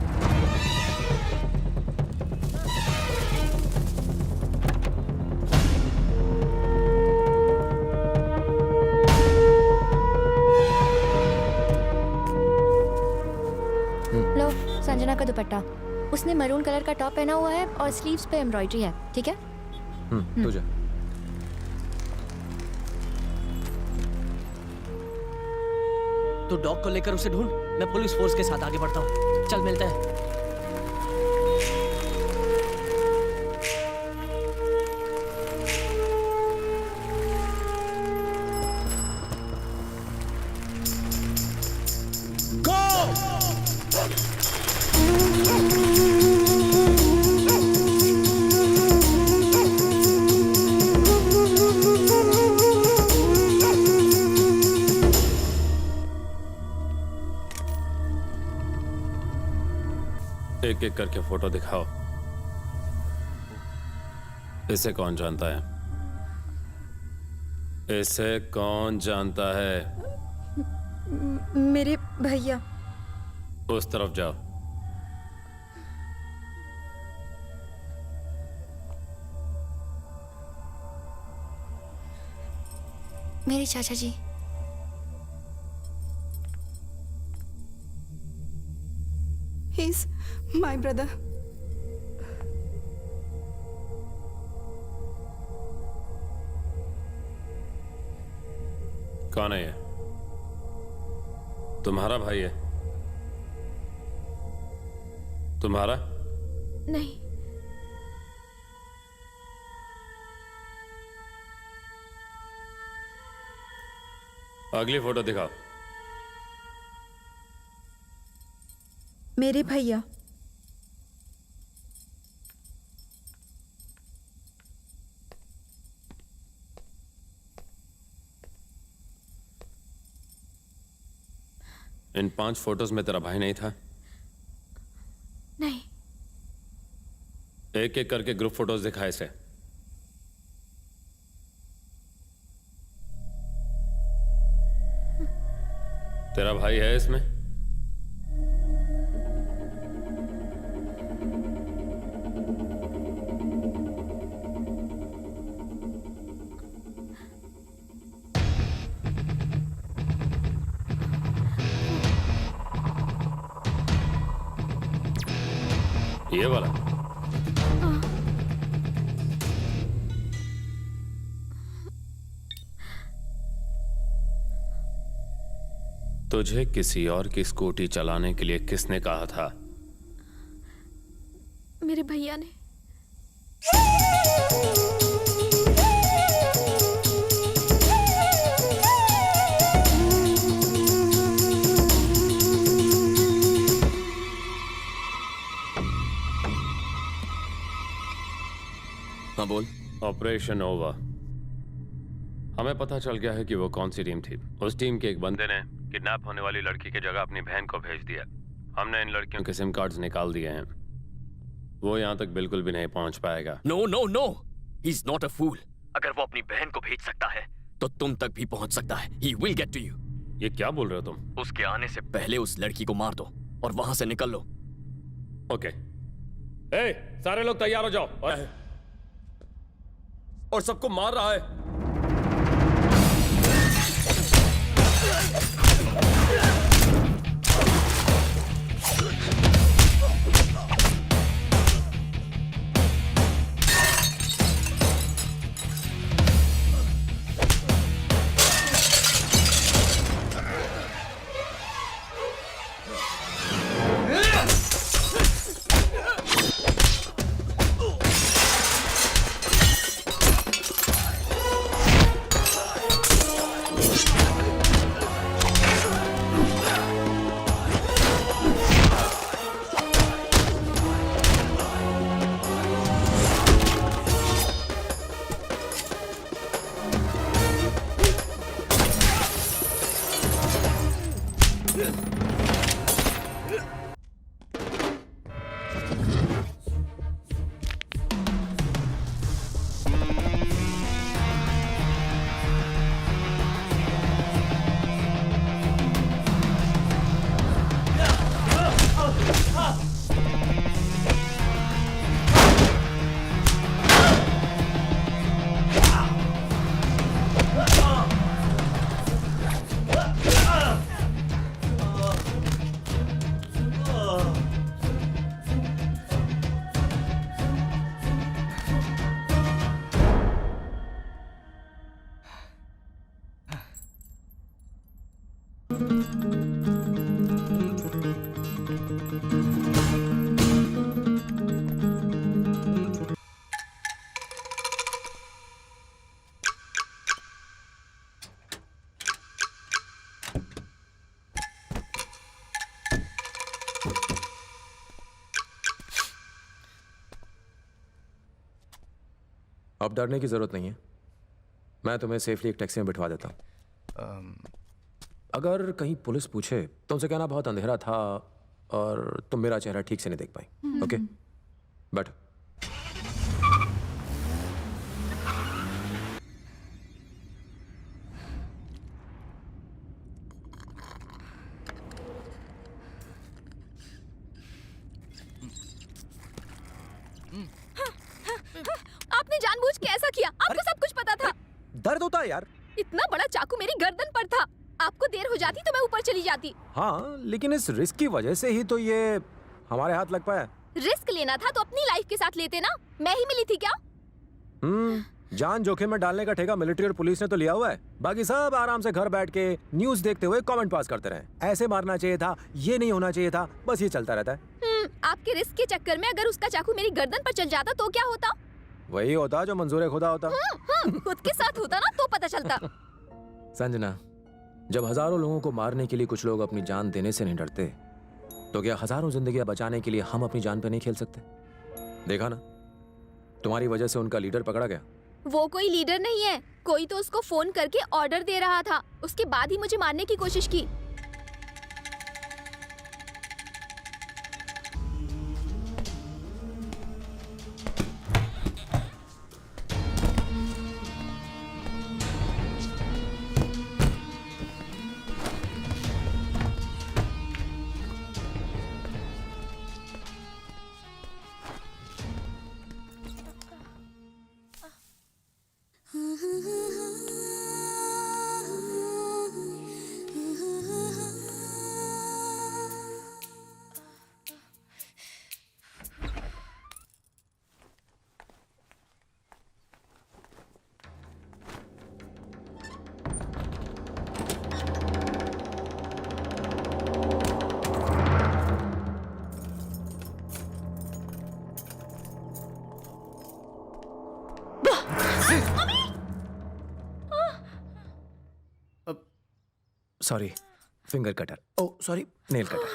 लो संजना का दुपट्टा। उसने मरून कलर का टॉप पहना हुआ है और स्लीव्स पे एम्ब्रॉयडरी है, ठीक है? तू जा। तो डॉग को लेकर उसे ढूंढ, मैं पुलिस फोर्स के साथ आगे बढ़ता हूँ। चल मिलते हैं। एक एक करके फोटो दिखाओ। इसे कौन जानता है? इसे कौन जानता है? मेरे भैया। उस तरफ जाओ। मेरे चाचा जी। He's my brother. कौन है ये? तुम्हारा भाई है? तुम्हारा? नहीं। अगली फोटो दिखाओ। मेरे भैया। इन 5 फोटोज में तेरा भाई नहीं था? नहीं। एक एक करके ग्रुप फोटोज दिखाए इसे। तेरा भाई है इसमें? ये वाला? तुझे किसी और की स्कूटी चलाने के लिए किसने कहा था? मेरे भैया ने। हाँ बोल। Operation over. हमें पता चल गया है कि वो कौन सी टीम थी। उस टीम के एक बंदे ने किडनैप होने वाली लड़की की जगह अपनी बहन को भेज दिया। हमने इन लड़कियों के सिम कार्ड्स निकाल दिए हैं। वो यहाँ तक बिल्कुल भी नहीं पहुंच पाएगा। No no no, he is not a fool. अगर वो अपनी बहन को भेज सकता है तो तुम तक भी पहुंच सकता है। He will get to you. ये क्या बोल रहे हो तुम? उसके आने से पहले उस लड़की को मार दो और वहां से निकल लो। ओके। ए, सारे लोग तैयार हो जाओ। और सबको मार रहा है। अब डरने की जरूरत नहीं है। मैं तुम्हें सेफली एक टैक्सी में बिठवा देता हूँ। अगर कहीं पुलिस पूछे तो उनसे कहना बहुत अंधेरा था और तुम मेरा चेहरा ठीक से नहीं देख पाई। ओके, बैठो। आपने जानबूझ के ऐसा किया, आपको सब कुछ पता था। दर्द होता है यार। इतना बड़ा चाकू मेरी गर्दन पर था, आपको देर हो जाती तो मैं ऊपर चली जाती। हाँ, लेकिन इस रिस्क की वजह से ही तो ये हमारे हाथ लग पाया। रिस्क लेना था तो अपनी लाइफ के साथ लेते ना, मैं ही मिली थी क्या? जान जोखिम में डालने का ठेका मिलिट्री और पुलिस ने तो लिया हुआ है। बाकी सब आराम से घर बैठ के न्यूज देखते हुए कमेंट पास करते रहे। ऐसे मारना चाहिए था, ये नहीं होना चाहिए था, बस ये चलता रहता है। आपके रिस्क के चक्कर में अगर उसका चाकू मेरी गर्दन पर चल जाता तो क्या होता? वही होता जो मंजूर खुदा होता। खुद के साथ होता ना तो पता चलता। संजना, जब हजारों लोगों को मारने के लिए कुछ लोग अपनी जान देने से नहीं डरते, तो क्या हजारों जिंदगियां बचाने के लिए हम अपनी जान पे नहीं खेल सकते? देखा ना, तुम्हारी वजह से उनका लीडर पकड़ा गया। वो कोई लीडर नहीं है, कोई तो उसको फोन करके ऑर्डर दे रहा था, उसके बाद ही मुझे मारने की कोशिश की। Sorry, finger cutter. Oh sorry, nail cutter.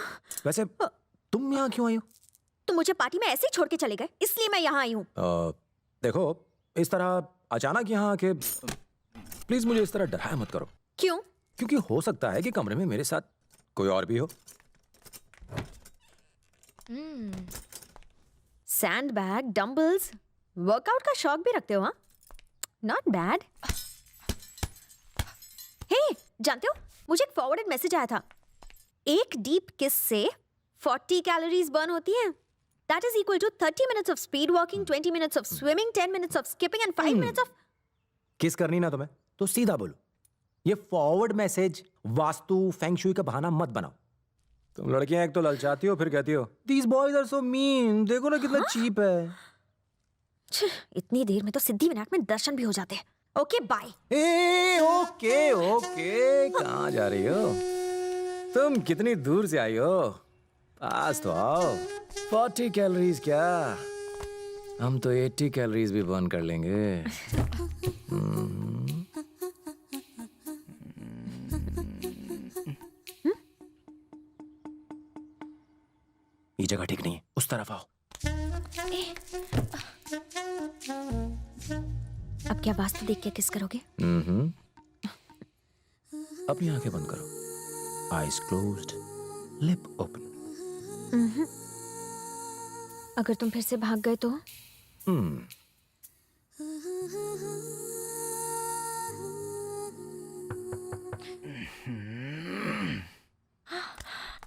वैसे तुम यहाँ क्यों आई हो? तुम मुझे पार्टी में ऐसे ही छोड़ के चले गए, इसलिए मैं यहाँ आई हूँ। देखो, इस तरह अचानक यहाँ आके प्लीज मुझे इस तरह डराया मत करो। क्यों? क्योंकि हो सकता है कि कमरे में मेरे साथ कोई और भी हो। सैंड बैग, डंबल्स, वर्कआउट का शौक भी रखते हो? हाँ, नॉट बैड। हे, जानते हो, मुझे एक फॉरवर्डेड मैसेज आया था। एक डीप किस से 40 कैलोरीज बर्न होती हैं। That is equal to 30 minutes of speed walking, 20 minutes of swimming, 10 minutes of skipping and 5 minutes of... किस करनी ना तुम्हें तो सीधा बोलो। ये फॉरवर्ड मैसेज वास्तु फेंगशुई का बहाना मत बनाओ। तुम लड़कियां एक तो ललचाती हो, फिर कहती हो These boys are so mean, देखो ना कितना चीप है। इतनी देर में तो सिद्धिविनायक में दर्शन भी हो जाते हैं। Okay bye. ओके, कहाँ जा रही हो? तुम कितनी दूर से आई हो? पास तो आओ। 40 कैलोरीज क्या, हम तो 80 कैलोरीज भी बर्न कर लेंगे। ये जगह ठीक नहीं है, उस तरफ आओ। अब क्या वास्तु देख के किस करोगे? अपनी आंखें बंद करो। eyes closed, lip open. अगर तुम फिर से भाग गए तो?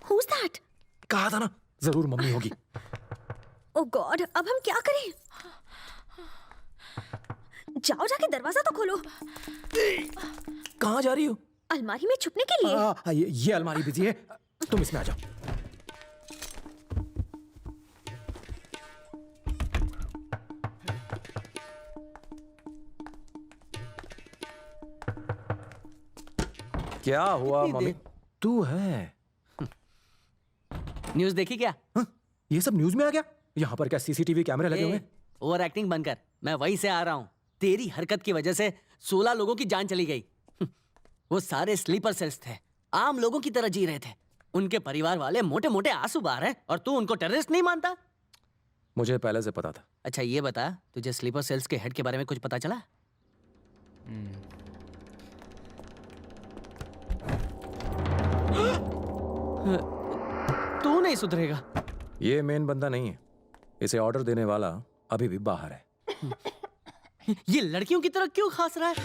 Who's that? कहा था ना, जरूर मम्मी होगी. Oh God, अब हम क्या करें? जाओ जाके दरवाजा तो खोलो. कहाँ जा रही हो? अलमारी में छुपने के लिए. ये अलमारी बिजी है, तुम इसमें आ जाओ. क्या हुआ मम्मी? तू है. न्यूज़ देखी क्या? ये सब न्यूज़ में आ गया? यहाँ पर क्या सीसीटीवी कैमरे लगे हुए? ओवर एक्टिंग बंद कर. मैं वहीं से आ रहा हूँ. तेरी हरकत की वजह से 16 लोगों की जान चली गई. वो सारे स्लीपर सेल्स थे, आम लोगों की तरह जी रहे थे. उनके परिवार वाले मोटे मोटे आंसू बहा रहे और तू उनको टेररिस्ट नहीं मानता? मुझे पहले से पता था. अच्छा ये बता, तुझे स्लीपर सेल्स के हेड के बारे में कुछ पता चला? तू नहीं सुधरेगा. ये मेन बंदा नहीं है. इसे ऑर्डर देने वाला अभी भी बाहर है. ये लड़कियों की तरह क्यों खास रहा है?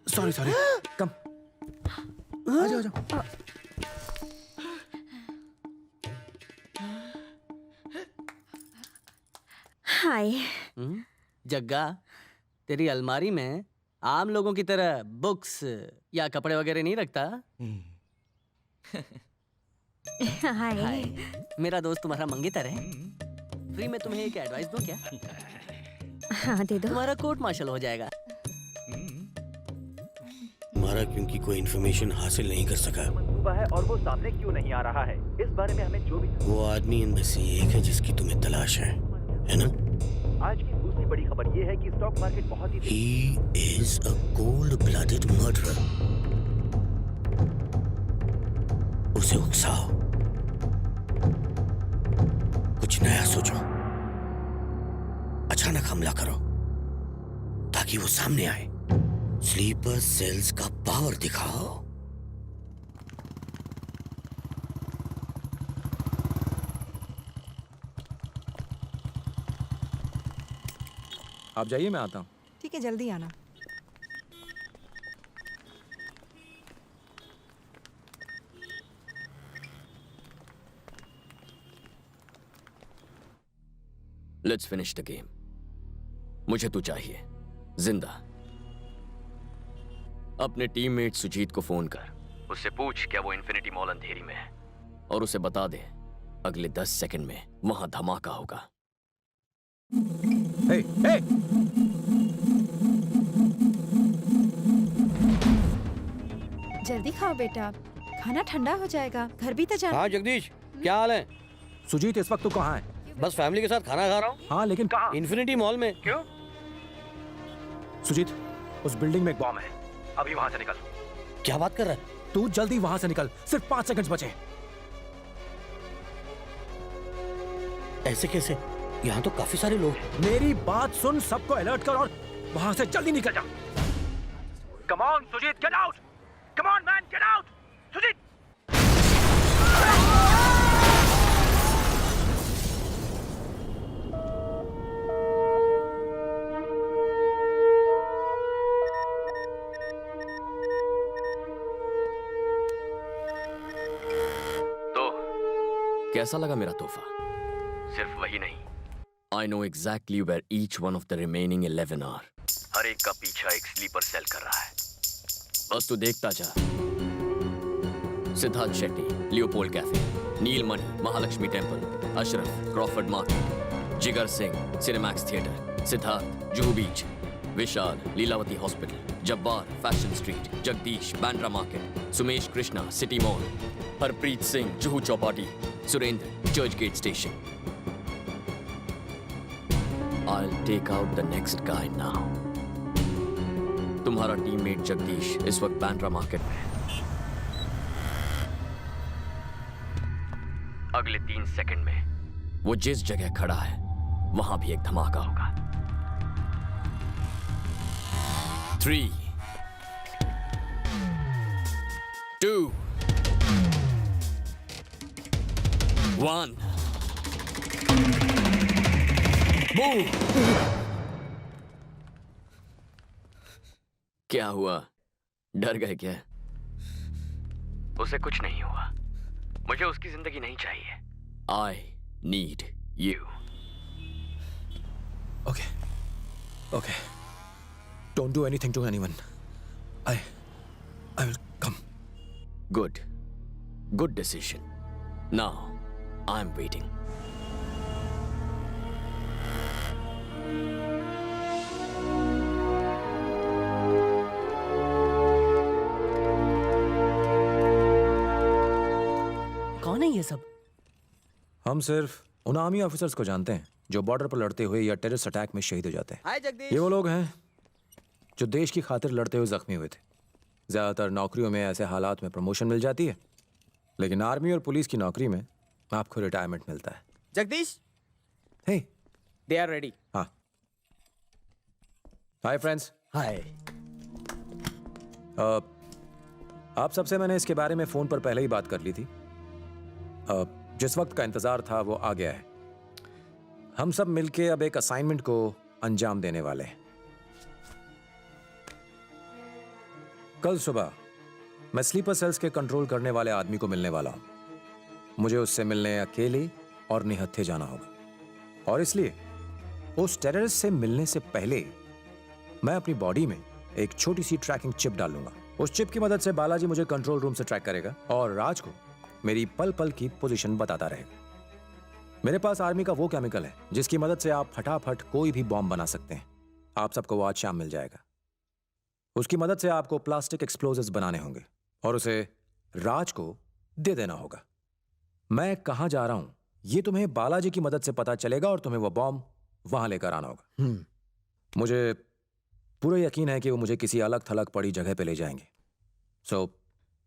सॉरी कम. आ जाओ. हाय. जग्गा, तेरी अलमारी में आम लोगों की तरह बुक्स या कपड़े वगैरह नहीं रखता? हाय. मेरा दोस्त तुम्हारा मंगेतर है. फ्री में तुम्हें एक एडवाइस दूं क्या? हाँ दे दो. तुम्हारा कोर्ट मार्शल हो जाएगा. हमारा क्योंकि कोई इन्फॉर्मेशन हासिल नहीं कर सका. हुआ है और वो सामने क्यों नहीं आ रहा है? इस बारे में हमें जो भी. वो आदमी इनमें से एक है जिसकी तुम्हें तलाश है ना? आज की दूसरी बड़ी खबर ये है कि स्टॉक मार्केट बहुत ही. He is a cold-blooded murderer. उसे उकसाओ. कुछ नया सोचो. अचानक हमला करो ताकि वो सामने आए. स्लीपर सेल्स का पावर दिखाओ. आप जाइए, मैं आता हूँ. ठीक है, जल्दी आना. Let's finish the game. मुझे तू चाहिए जिंदा. अपने टीममेट सुजीत को फोन कर. उससे पूछ क्या वो इन्फिनिटी मॉल अंधेरी में है और उसे बता दे अगले 10 सेकंड में वहां धमाका होगा. Hey! जल्दी खाओ बेटा, खाना ठंडा हो जाएगा. घर भी तो जाना. हाँ जगदीश, क्या हाल है? सुजीत, इस वक्त तू कहाँ है? बस फैमिली के साथ खाना खा रहा हूँ. हाँ, लेकिन कहाँ? इन्फिनिटी मॉल में. क्यों? सुजीत, उस बिल्डिंग में एक बॉम्ब है. अभी वहां से निकल. क्या बात कर रहा है? तू जल्दी वहां से निकल. सिर्फ 5 सेकंड बचे. ऐसे कैसे? यहाँ तो काफी सारे लोग. मेरी बात सुन. सबको अलर्ट कर और वहां से जल्दी निकल जा. Come on, Sujit, get out! Come on, man, get out! Sujit! तो कैसा लगा मेरा तोहफा? सिर्फ वही नहीं, I know exactly where each one of the remaining 11 are. हर एक का पीछा एक स्लीपर सेल कर रहा है. बस तू देखता जा. Siddharth Shetty, Leopold cafe, Neelmani, Mahalakshmi temple, Ashraf, Crawford market, Jigar Singh, Cinemax theatre, Siddharth, Juhu beach, Vishal, Lilavati hospital, Jabbar, fashion street, Jagdish, Bandra market, Sumesh Krishna, city mall, Harpreet Singh, Juhu Chowpatty, Surendra, Churchgate station. I'll take out the next guy now. तुम्हारा टीममेट जगदीश इस वक्त बैंड्रा मार्केट में है. अगले 3 सेकंड में वो जिस जगह खड़ा है वहां भी एक धमाका होगा. 3, 2 1 मूव। क्या हुआ, डर गए क्या? उसे कुछ नहीं हुआ, मुझे उसकी जिंदगी नहीं चाहिए। I need you. Okay. Okay. Don't do anything to anyone. I will come. Good. Good decision. Now, I'm waiting. कौन है ये सब? हम सिर्फ उन आर्मी ऑफिसर्स को जानते हैं जो बॉर्डर पर लड़ते हुए या टेररिस्ट अटैक में शहीद हो जाते हैं। हाय जगदीश। ये वो लोग हैं जो देश की खातिर लड़ते हुए जख्मी हुए थे। ज्यादातर नौकरियों में ऐसे हालात में प्रमोशन मिल जाती है, लेकिन आर्मी और पुलिस की नौकरी में आपको रिटायरमेंट मिलता है। Jagdish, hey, they are ready. हाँ। Hi friends. हाय। आप सबसे मैंने इसके बारे में फोन पर पहले ही बात कर ली थी। जिस वक्त का इंतजार था वो आ गया है। हम सब मिलके अब एक असाइनमेंट को अंजाम देने वाले हैं। कल सुबह मैं स्लीपर सेल्स के कंट्रोल करने वाले आदमी को मिलने वाला हूं। मुझे उससे मिलने अकेले और निहत्थे जाना होगा, और इसलिए उस टेररिस्ट से मिलने से पहले मैं अपनी बॉडी में एक छोटी सी ट्रैकिंग चिप डालूंगा। उस चिप की मदद से बालाजी मुझे कंट्रोल रूम से ट्रैक करेगा और राज को मेरी पल पल की पोजीशन बताता रहेगा। मेरे पास आर्मी का वो केमिकल है जिसकी मदद से आप फटाफट कोई भी बॉम्ब बना सकते हैं। आप सबको वो आज शाम मिल जाएगा। उसकी मदद से आपको प्लास्टिक एक्सप्लोजिव्स बनाने होंगे और उसे राज को दे देना होगा। मैं कहां जा रहा हूं ये तुम्हें बालाजी की मदद से पता चलेगा और तुम्हें वो बॉम्ब वहां लेकर आना होगा। मुझे पूरा यकीन है कि वो मुझे किसी अलग थलग पड़ी जगह पे ले जाएंगे। सो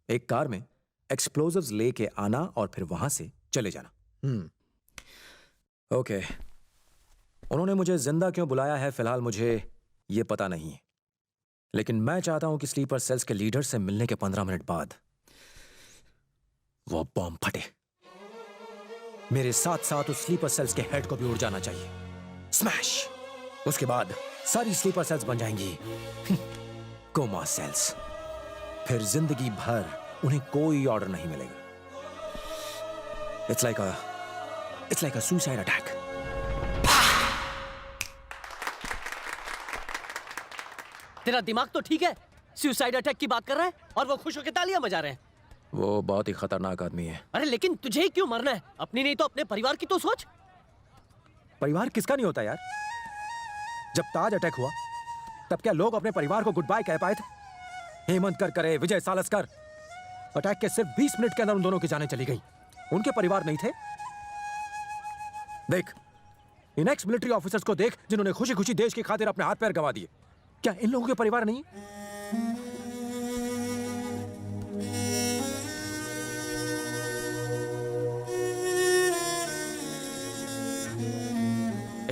एक कार में एक्सप्लोजिव्स लेके आना और फिर वहां से चले जाना। ओके। उन्होंने मुझे जिंदा क्यों बुलाया है फिलहाल मुझे ये पता नहीं है, लेकिन मैं चाहता हूं कि स्लीपर सेल्स के लीडर से मिलने के 15 मिनट बाद वो बॉम्ब फटे। मेरे साथ साथ उस स्लीपर सेल्स के हेड को भी उड़ जाना चाहिए। स्मैश! उसके बाद सारी स्लीपर सेल्स बन जाएंगी कोमा सेल्स। फिर जिंदगी भर उन्हें कोई ऑर्डर नहीं मिलेगा। It's like a suicide attack. तेरा दिमाग तो ठीक है? सुसाइड अटैक की बात कर रहा है और वो खुश होकर तालियां बजा रहे हैं। वो बहुत ही खतरनाक आदमी है। अरे लेकिन तुझे ही क्यों मरना है? अपनी नहीं तो अपने परिवार की तो सोच। परिवार किसका नहीं होता यार? जब ताज अटैक हुआ तब क्या लोग अपने परिवार को गुड बाय कह पाए थे? हेमंत करकरे, विजय सालस्कर, अटैक के सिर्फ 20 मिनट के अंदर उन दोनों की जानें चली गई। उनके परिवार नहीं थे? देख इन एक्स मिलिट्री ऑफिसर्स को देख जिन्होंने खुशी खुशी देश की खातिर अपने हाथ पैर गंवा दिए। क्या इन लोगों के परिवार नहीं?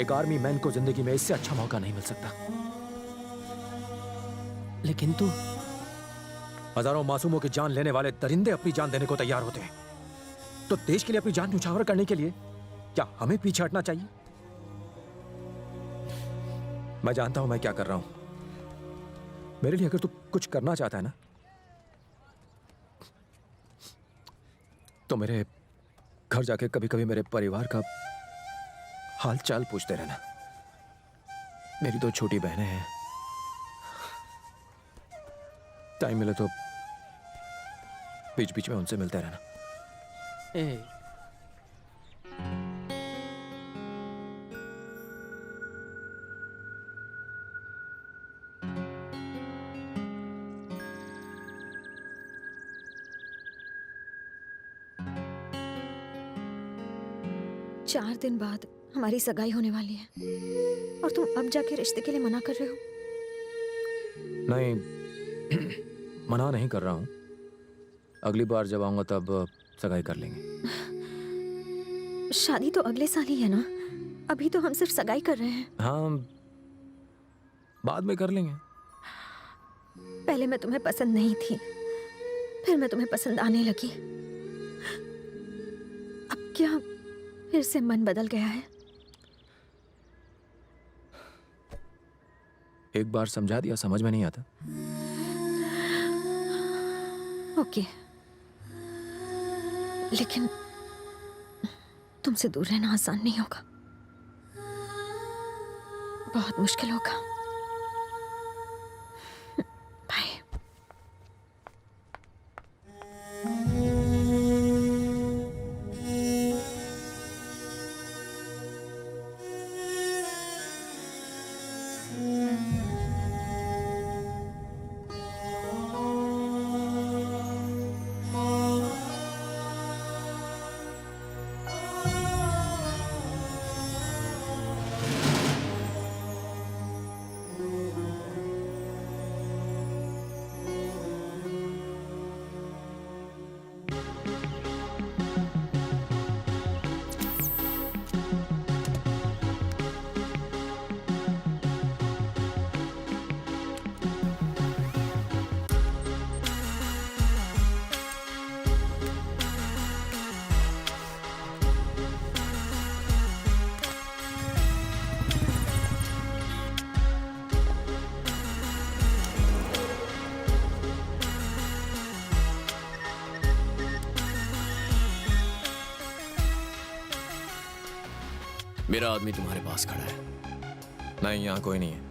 एक आर्मी मैन को जिंदगी में इससे अच्छा मौका नहीं मिल सकता। लेकिन तू हजारों मासूमों की जान लेने वाले दरिंदे अपनी जान देने को तैयार होते हैं, तो देश के लिए अपनी जान न्यौछावर करने के लिए क्या हमें पीछे हटना चाहिए? मैं जानता हूं मैं क्या कर रहा हूं। मेरे लिए अगर तू कुछ करना चाहता है ना, तो मेरे घर जाके कभी कभी मेरे परिवार का हाल चाल पूछते रहना। मेरी 2 छोटी बहनें हैं, टाइम मिले तो बीच बीच में उनसे मिलते रहना। ए, 4 दिन बाद हमारी सगाई होने वाली है और तुम अब जाके रिश्ते के लिए मना कर रहे हो? नहीं, मना नहीं कर रहा हूं। अगली बार जब आऊंगा तब सगाई कर लेंगे। शादी तो अगले साल ही है ना? अभी तो हम सिर्फ सगाई कर रहे हैं। हाँ, बाद में कर लेंगे। पहले मैं तुम्हें पसंद नहीं थी, फिर मैं तुम्हें पसंद आने लगी। अब क्या फिर से मन बदल गया है? एक बार समझा दिया, समझ में नहीं आता। ओके, लेकिन तुमसे दूर रहना आसान नहीं होगा, बहुत मुश्किल होगा। बाय। मेरा आदमी तुम्हारे पास खड़ा है। नहीं, यहाँ कोई नहीं है।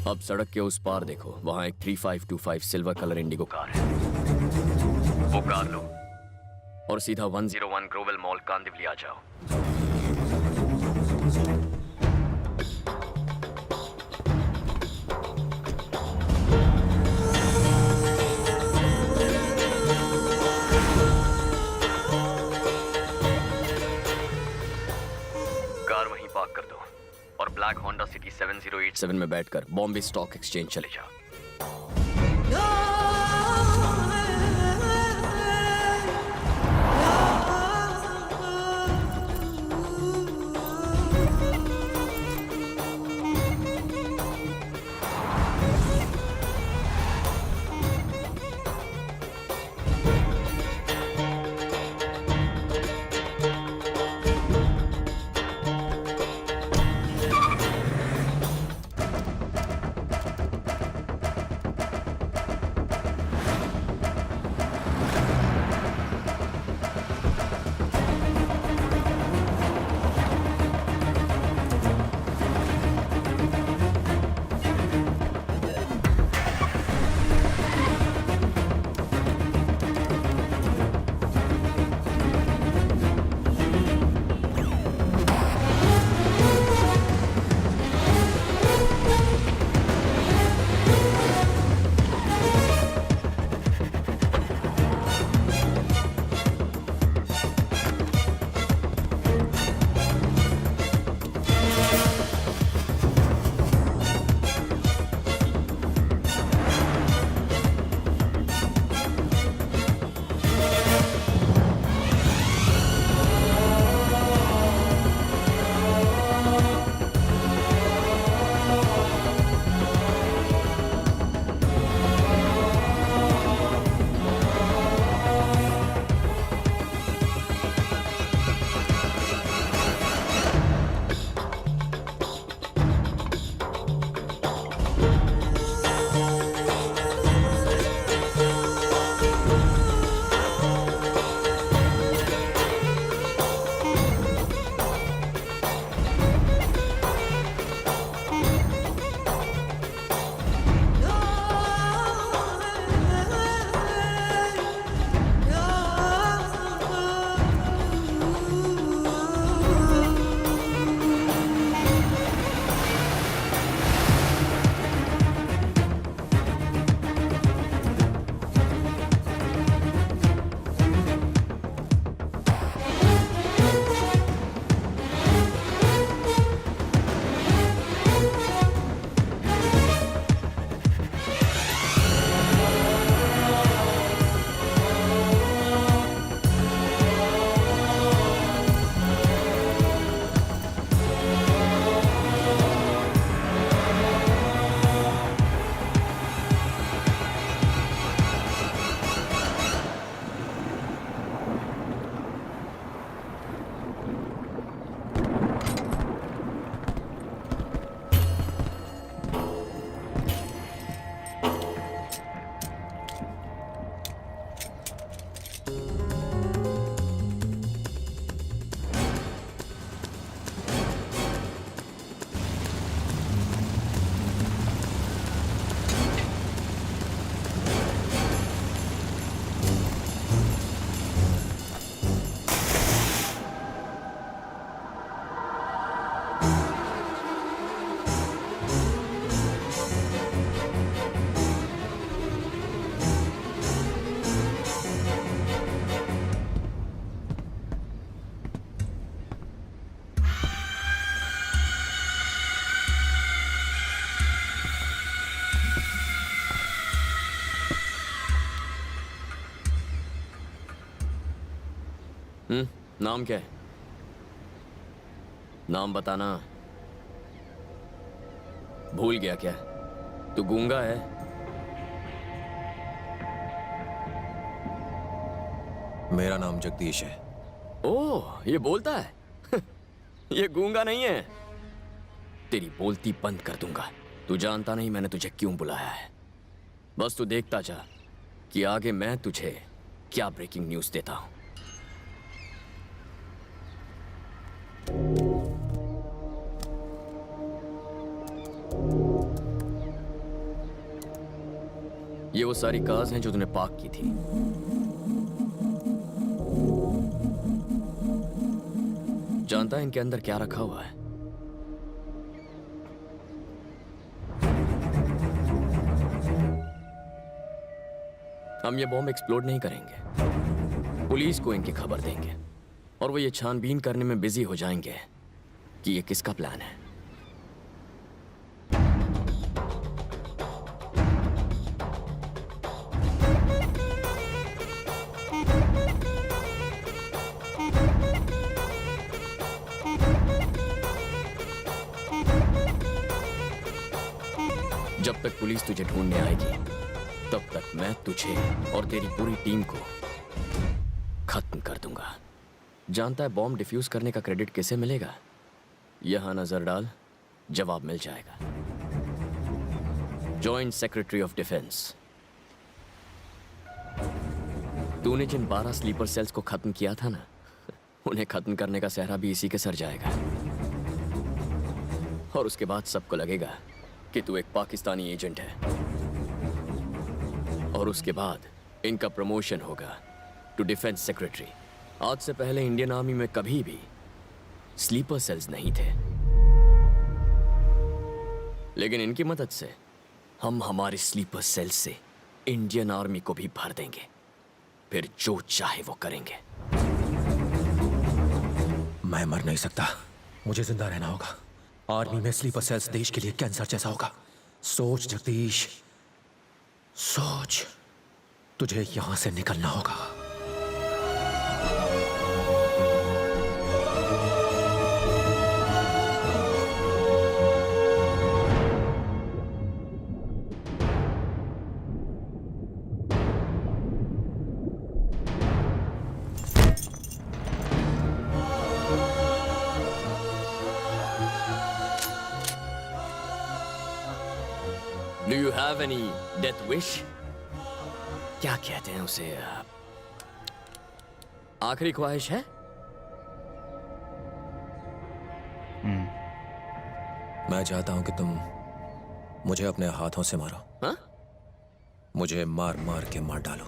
अब सड़क के उस पार देखो, वहां एक 3525 सिल्वर कलर इंडिगो कार है। वो कार लो और सीधा 101 ग्रोवेल मॉल कांदिवली आ जाओ। कार वहीं पार्क कर दो और ब्लैक होंडा सिटी 7087 में बैठकर बॉम्बे स्टॉक एक्सचेंज चले जाओ। नाम क्या है? नाम बताना। भूल गया क्या? तू गूंगा है? मेरा नाम जगदीश है। ओह, ये बोलता है। ये गूंगा नहीं है। तेरी बोलती बंद कर दूंगा। तू जानता नहीं मैंने तुझे क्यों बुलाया है। बस तू देखता जा कि आगे मैं तुझे क्या ब्रेकिंग न्यूज़ देता हूं। ये वो सारी कार्स हैं जो तूने पार्क की थी। जानता है इनके अंदर क्या रखा हुआ है? हम ये बॉम्ब एक्सप्लोड नहीं करेंगे। पुलिस को इनकी खबर देंगे और वो ये छानबीन करने में बिजी हो जाएंगे कि ये किसका प्लान है। जब तक पुलिस तुझे ढूंढने आएगी तब तक मैं तुझे और तेरी पूरी टीम को खत्म कर दूंगा। जानता है बॉम्ब डिफ्यूज करने का क्रेडिट किसे मिलेगा? यहां नजर डाल, जवाब मिल जाएगा। Joint secretary of defence. तूने जिन 12 स्लीपर सेल्स को खत्म किया था ना, उन्हें खत्म करने का सहरा भी इसी के सर जाएगा। और उसके बाद सबको लगेगा कि तू एक पाकिस्तानी एजेंट है। और उसके बाद इनका प्रमोशन होगा टू डिफेंस सेक्रेटरी। आज से पहले इंडियन आर्मी में कभी भी स्लीपर सेल्स नहीं थे, लेकिन इनकी मदद से हम हमारे स्लीपर सेल्स से इंडियन आर्मी को भी भर देंगे। फिर जो चाहे वो करेंगे। मैं मर नहीं सकता, मुझे जिंदा रहना होगा। आर्मी में स्लीपर सेल्स देश के लिए कैंसर जैसा होगा। सोच जगदीश, सोच। तुझे यहां से निकलना होगा। Do you have any death wish? क्या कहते हैं उसे? आखिरी ख्वाहिश है? मैं चाहता हूं कि तुम मुझे अपने हाथों से मारो। हाँ? मुझे मार मार के मार डालो।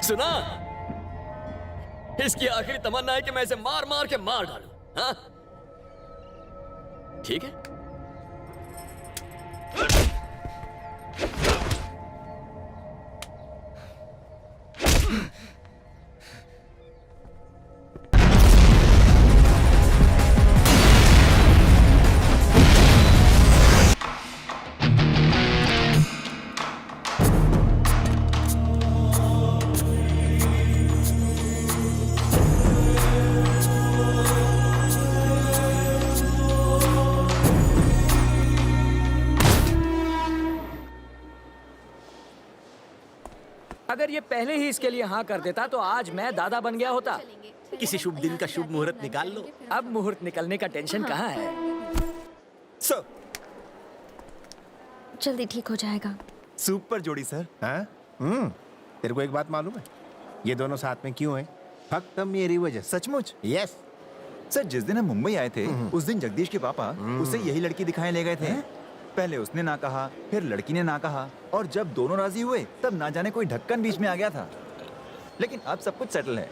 सुना? इसकी आखिरी तमन्ना है कि मैं इसे मार मार के मार डालूं। हाँ? ठीक है। अगर ये पहले ही इसके लिए हाँ कर देता तो आज मैं दादा बन गया होता। किसी शुभ दिन का शुभ मुहूर्त निकाल लो। अब मुहूर्त निकलने का टेंशन कहाँ है? सर, जल्दी ठीक हो जाएगा। सुपर जोड़ी सर। हाँ? तेरे को एक बात मालूम है? ये दोनों साथ में क्यों हैं? फक्त मेरी वजह। सचमुच? यस। सर, जिस दिन हम मुंबई आए थे उस दिन जगदीश के पापा उसे यही लड़की दिखाने ले गए थे। पहले उसने ना कहा, फिर लड़की ने ना कहा, और जब दोनों राजी हुए तब ना जाने कोई ढक्कन बीच में आ गया था। लेकिन अब सब कुछ सेटल है।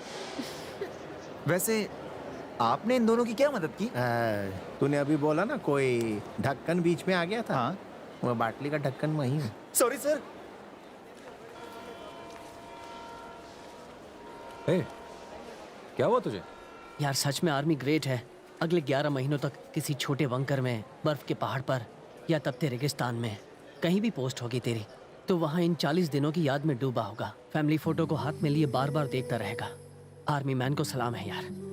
वैसे आपने इन दोनों की क्या मदद की? तूने अभी बोला ना कोई ढक्कन बीच में आ गया था। हाँ? वो बाटली का ढक्कन वही है। Sorry sir. क्या हुआ तुझे? यार सच में आर्मी ग्रेट है। अगले 11 महीनों तक किसी छोटे बंकर में, बर्फ के पहाड़ पर या तपते रेगिस्तान में कहीं भी पोस्ट होगी तेरी। तो वहाँ इन 40 दिनों की याद में डूबा होगा। फैमिली फोटो को हाथ में लिए बार बार देखता रहेगा। आर्मी मैन को सलाम है यार।